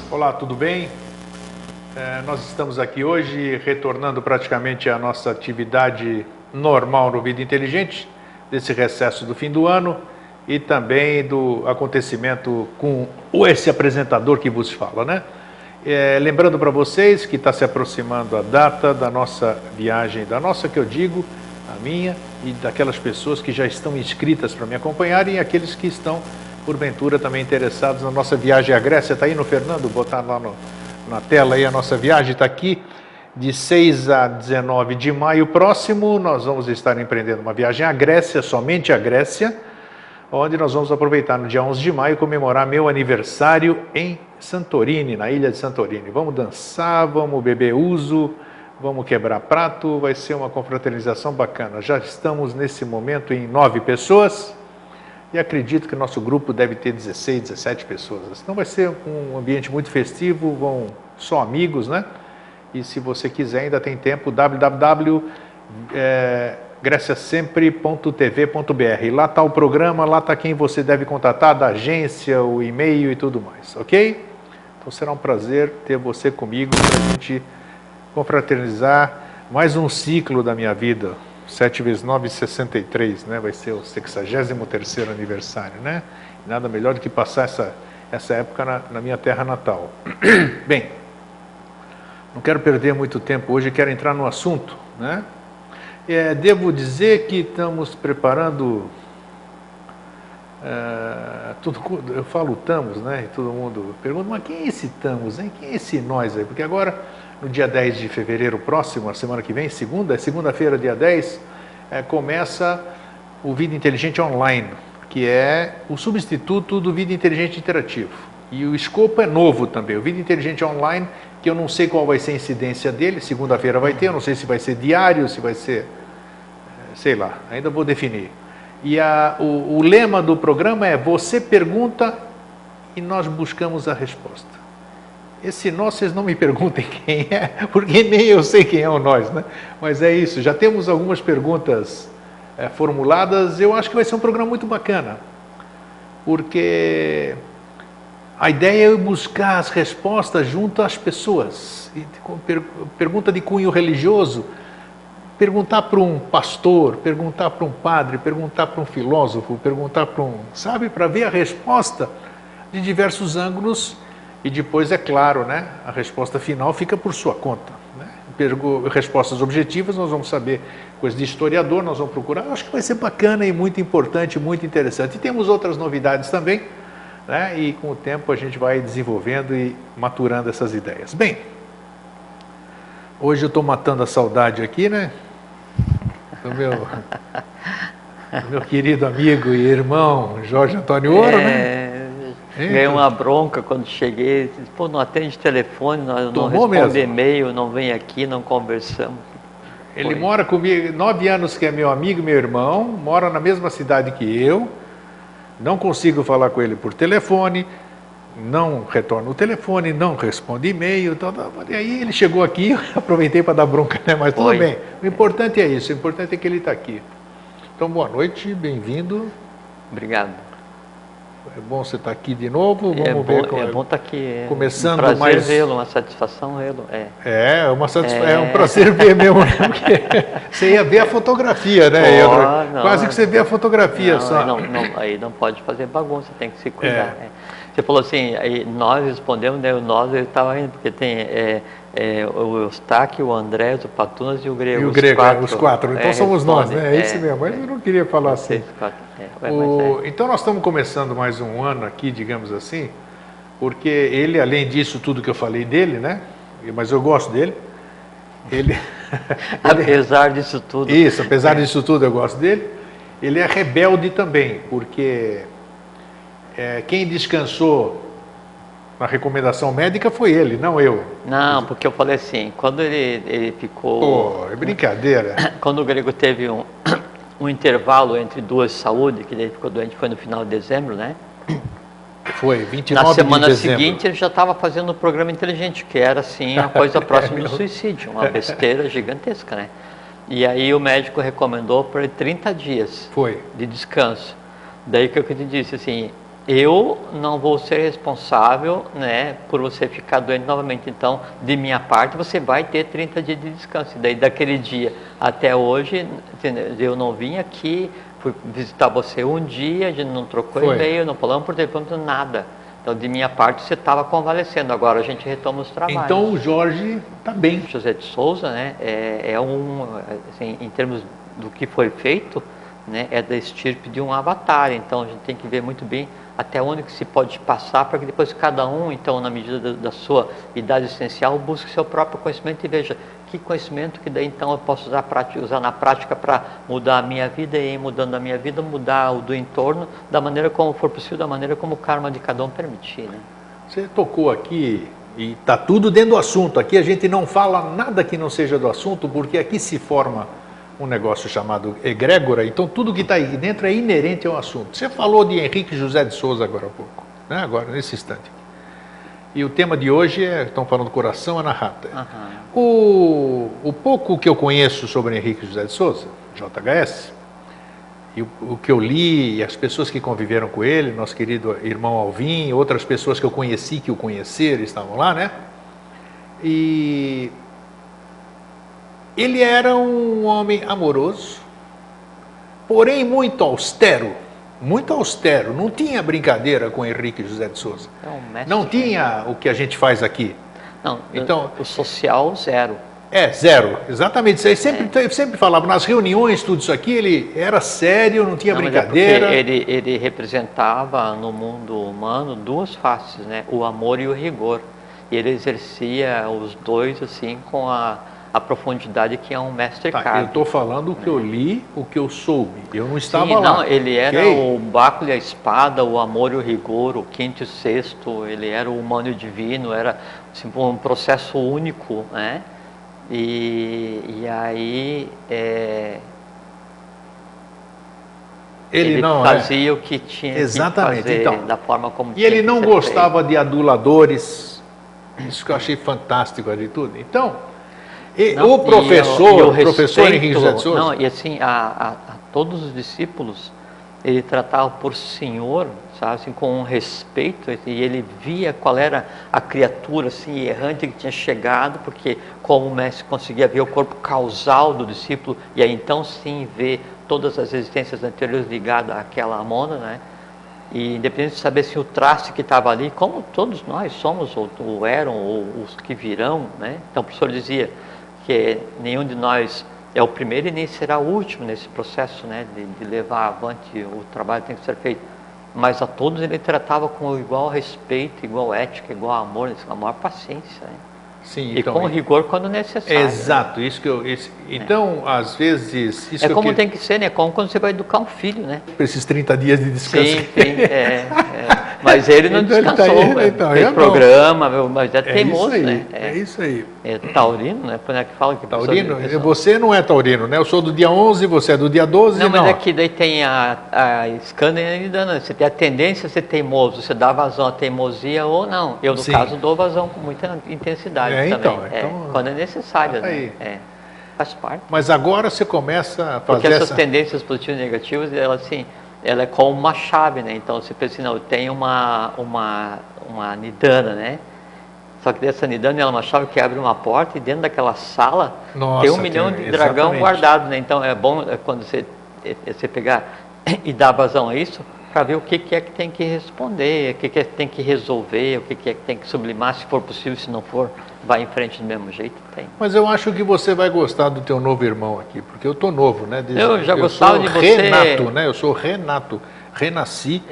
Olá, tudo bem? Nós estamos aqui hoje retornando praticamente à nossa atividade normal no Vida Inteligente, desse recesso do fim do ano e também do acontecimento com esse apresentador que vos fala, né? Lembrando para vocês que está se aproximando a data da nossa viagem, da nossa que eu digo, a minha e daquelas pessoas que já estão inscritas para me acompanhar e aqueles que estão porventura também interessados na nossa viagem à Grécia. Está aí no Fernando, botar lá na tela aí a nossa viagem, está aqui, de 6 a 19 de maio próximo, nós vamos estar empreendendo uma viagem à Grécia, somente à Grécia, onde nós vamos aproveitar no dia 11 de maio, comemorar meu aniversário em Santorini, na ilha de Santorini. Vamos dançar, vamos beber uso, vamos quebrar prato, vai ser uma confraternização bacana. Já estamos nesse momento em 9 pessoas, e acredito que o nosso grupo deve ter 16, 17 pessoas. Então vai ser um ambiente muito festivo, vão só amigos, né? E se você quiser, ainda tem tempo, www.greciasempre.tv.br. Lá está o programa, lá está quem você deve contatar, da agência, o e-mail e tudo mais, ok? Então será um prazer ter você comigo para a gente confraternizar mais um ciclo da minha vida. 7 × 9 = 63, né? Vai ser o 63º aniversário, né? Nada melhor do que passar essa época na minha terra natal. Bem, não quero perder muito tempo hoje, quero entrar no assunto, né? Devo dizer que estamos preparando, eu falo estamos, né? E todo mundo pergunta, mas quem é esse estamos, hein? Quem é esse nós aí? Porque agora, no dia 10 de fevereiro próximo, a semana que vem, segunda-feira, dia 10, começa o Vida Inteligente Online, que é o substituto do Vida Inteligente Interativo. E o escopo é novo também, o Vida Inteligente Online, que eu não sei qual vai ser a incidência dele, segunda-feira vai ter, eu não sei se vai ser diário, se vai ser, sei lá, ainda vou definir. E o lema do programa é: você pergunta e nós buscamos a resposta. Esse nós, vocês não me perguntem quem é, porque nem eu sei quem é o nós, né? Mas é isso, já temos algumas perguntas formuladas. Eu acho que vai ser um programa muito bacana, porque a ideia é buscar as respostas junto às pessoas. Pergunta de cunho religioso, perguntar para um pastor, perguntar para um padre, perguntar para um filósofo, perguntar para para ver a resposta de diversos ângulos. E depois, é claro, né, a resposta final fica por sua conta, né? Respostas objetivas, nós vamos saber, coisa de historiador, nós vamos procurar. Acho que vai ser bacana e muito importante, muito interessante. E temos outras novidades também, né? E com o tempo a gente vai desenvolvendo e maturando essas ideias. Bem, hoje eu estou matando a saudade aqui, né, do meu querido amigo e irmão Jorge Antônio Ouro, né? Ganhei uma bronca quando cheguei, disse, pô, não atende telefone, não responde e-mail, não vem aqui, não conversamos. Ele mora comigo, 9 anos que é meu amigo, meu irmão, mora na mesma cidade que eu, não consigo falar com ele por telefone, não retorna o telefone, não responde e-mail, e aí ele chegou aqui, eu aproveitei para dar bronca, né? Mas tudo bem, o importante é isso, o importante é que ele está aqui. Então, boa noite, bem-vindo. Obrigado. É bom você estar aqui de novo. Vamos ver como é bom estar aqui. Começando um prazer mais. vê-lo, uma satisfação vê-lo. É um prazer ver mesmo, né? Porque você ia ver a fotografia, né? Quase que você vê a fotografia não, só. Aí não pode fazer bagunça, tem que se cuidar. Você falou assim, aí nós respondemos, né? Nós ele estava indo, porque tem o Eustáquio, o Andrés, o Patunas e o Grego. E o Grego, os quatro. Então somos nós, né? É isso mesmo, mas eu não queria falar assim. Então nós estamos começando mais um ano aqui, digamos assim, porque ele, além disso tudo que eu falei dele, né? Mas eu gosto dele. Apesar disso tudo. Isso, apesar disso tudo eu gosto dele. Ele é rebelde também, porque quem descansou na recomendação médica foi ele, não eu. Não, porque eu falei assim, quando ele ficou... É brincadeira. Quando o Grego teve um intervalo entre duas saúdes, que ele ficou doente, foi no final de dezembro, né? Foi, 29 de dezembro. Na semana dezembro. seguinte ele já estava fazendo o programa inteligente, que era assim a coisa próxima do suicídio, uma besteira gigantesca, né? E aí o médico recomendou para ele 30 dias de descanso. Daí que eu te disse assim, eu não vou ser responsável, né, por você ficar doente novamente. Então, de minha parte, você vai ter 30 dias de descanso. E daí, daquele dia até hoje, eu não vim aqui, fui visitar você um dia, a gente não trocou e-mail, não falamos por telefone, nada. Então, de minha parte, você estava convalescendo. Agora a gente retoma os trabalhos. Então, o Jorge está bem. José de Souza, né, assim, em termos do que foi feito, né, é da estirpe de um avatar. Então, a gente tem que ver muito bem até onde que se pode passar, para que depois cada um, então, na medida da sua idade essencial, busque seu próprio conhecimento e veja que conhecimento que daí, então, eu posso usar na prática para mudar a minha vida e, mudando a minha vida, mudar o do entorno, da maneira como for possível, da maneira como o karma de cada um permitir, né? Você tocou aqui, e está tudo dentro do assunto. Aqui a gente não fala nada que não seja do assunto, porque aqui se forma um negócio chamado egrégora, então tudo que está aí dentro é inerente ao assunto. Você falou de Henrique José de Souza agora há pouco, né? Agora, nesse instante. E o tema de hoje estão falando do coração anahata. O pouco que eu conheço sobre Henrique José de Souza, JHS, e o que eu li, e as pessoas que conviveram com ele, nosso querido irmão Alvim, outras pessoas que eu conheci, que o conheceram, estavam lá, né? E ele era um homem amoroso, porém muito austero, não tinha brincadeira com Henrique José de Souza. Não tinha o que a gente faz aqui. Não, então, o social, zero. Zero, exatamente. Isso aí sempre falava, nas reuniões, tudo isso aqui, ele era sério, não tinha brincadeira. Ele representava no mundo humano duas faces, né? O amor e o rigor. E ele exercia os dois, assim, com a profundidade que é um mestre Kármã. Eu estou falando o que eu li, o que eu soube. Eu não estava lá. Não, ele era o báculo e a espada, o amor e o rigor, o quinto e o sexto, ele era o humano e o divino, era assim, um processo único, né? E aí ele não fazia o que tinha que fazer, então, da forma como tinha. E ele não gostava de aduladores, isso que eu achei fantástico de tudo. Então, o professor Henrique José de Souza... Não, e assim, a todos os discípulos, ele tratava por senhor, sabe, assim, com um respeito, e ele via qual era a criatura assim, errante que tinha chegado, porque como o mestre conseguia ver o corpo causal do discípulo, e aí então sim ver todas as existências anteriores ligadas àquela amona, né? E independente de saber se o traste que estava ali, como todos nós somos, ou eram, ou os que virão, né? Então o professor dizia que nenhum de nós é o primeiro e nem será o último nesse processo, né, de levar avante o trabalho que tem que ser feito. Mas a todos ele tratava com igual respeito, igual ética, igual amor, a maior paciência, né? Sim, e com rigor quando necessário. Exato, né? Então, às vezes... Isso como tem que ser, né? Como quando você vai educar um filho, né? Para esses 30 dias de descanso. Sim, mas ele não descansou, fez programa, mas é teimoso, né? É isso aí. É taurino, né? Quando é que fala que taurino? Você não é taurino, né? Eu sou do dia 11, você é do dia 12. Não, mas aqui daí tem a escândalo, você tem a tendência a ser teimoso, você dá vazão à teimosia ou não. Eu, no caso, dou vazão com muita intensidade também. Então, quando é necessário, né? Faz parte. Mas agora você começa a fazer porque essas tendências positivas e negativas, elas assim, ela é como uma chave, né? Então você pensa assim, não, tem uma nidana, né? Só que dessa nidana ela é uma chave que abre uma porta e dentro daquela sala tem 1 milhão de dragão guardado, né? Então é bom quando você pegar e dar vazão a isso, para ver o que é que tem que responder, o que é que tem que resolver, o que é que tem que sublimar, se for possível, se não for, vai em frente do mesmo jeito, tem. Mas eu acho que você vai gostar do teu novo irmão aqui, porque eu tô novo, né? Eu já gostava de você. Renato, né? Eu sou Renato, renasci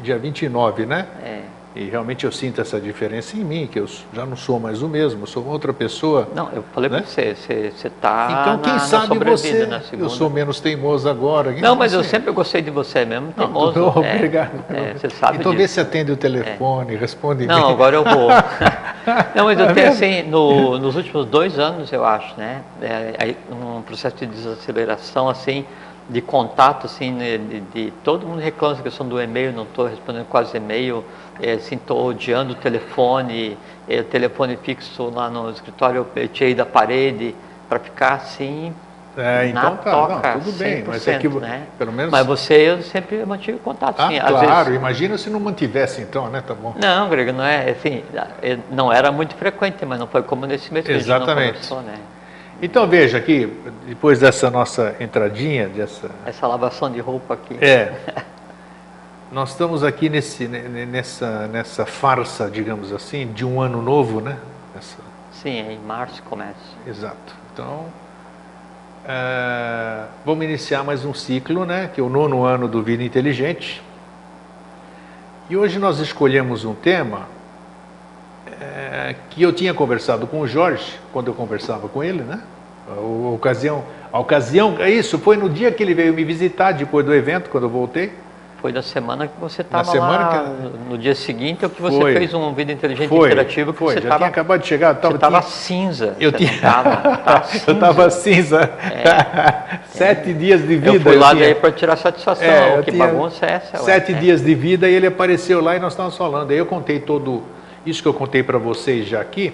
dia 29, né? É. E realmente eu sinto essa diferença em mim, que eu já não sou mais o mesmo, eu sou outra pessoa. Não, eu falei, né? Para você está então, quem sabe você, na segunda. Eu sou menos teimoso agora. Não, mas eu sempre gostei de você mesmo, teimoso. Não, obrigado. Você sabe então disso. Vê se atende o telefone, responde. Não, agora eu vou. Não, mas eu tenho assim, nos últimos 2 anos, eu acho, né? Um processo de desaceleração, assim, de contato, assim, de todo mundo reclama essa questão do e-mail, não estou respondendo quase e-mail, assim, estou odiando o telefone fixo lá no escritório, eu tirei da parede para ficar assim, então toca, não, tudo bem, mas é que, né? pelo menos... Mas eu sempre mantive contato, sim. Claro, às vezes... imagina se não mantivesse então, né, tá bom. Não, Grego, não é, assim, não era muito frequente, mas não foi como nesse mês que a gente não conversou, né? Então veja aqui, depois dessa nossa entradinha, essa lavação de roupa aqui. Nós estamos aqui nessa farsa, digamos assim, de um ano novo, né? Sim, em março começa. Exato. Então, vamos iniciar mais um ciclo, né? Que é o 9º ano do Vida Inteligente. E hoje nós escolhemos um tema que eu tinha conversado com o Jorge, quando eu conversava com ele, né? A ocasião, isso, foi no dia que ele veio me visitar, depois do evento, quando eu voltei. Foi da semana que você estava lá, no dia seguinte, ou que você fez um Vida Inteligente Interativo, que você já tinha acabado de chegar. Você estava cinza. Eu estava cinza. 7 dias de vida. Eu fui lá daí para tirar satisfação, que bagunça é essa? 7 dias de vida e ele apareceu lá e nós estávamos falando. Aí eu contei isso que eu contei para vocês já aqui.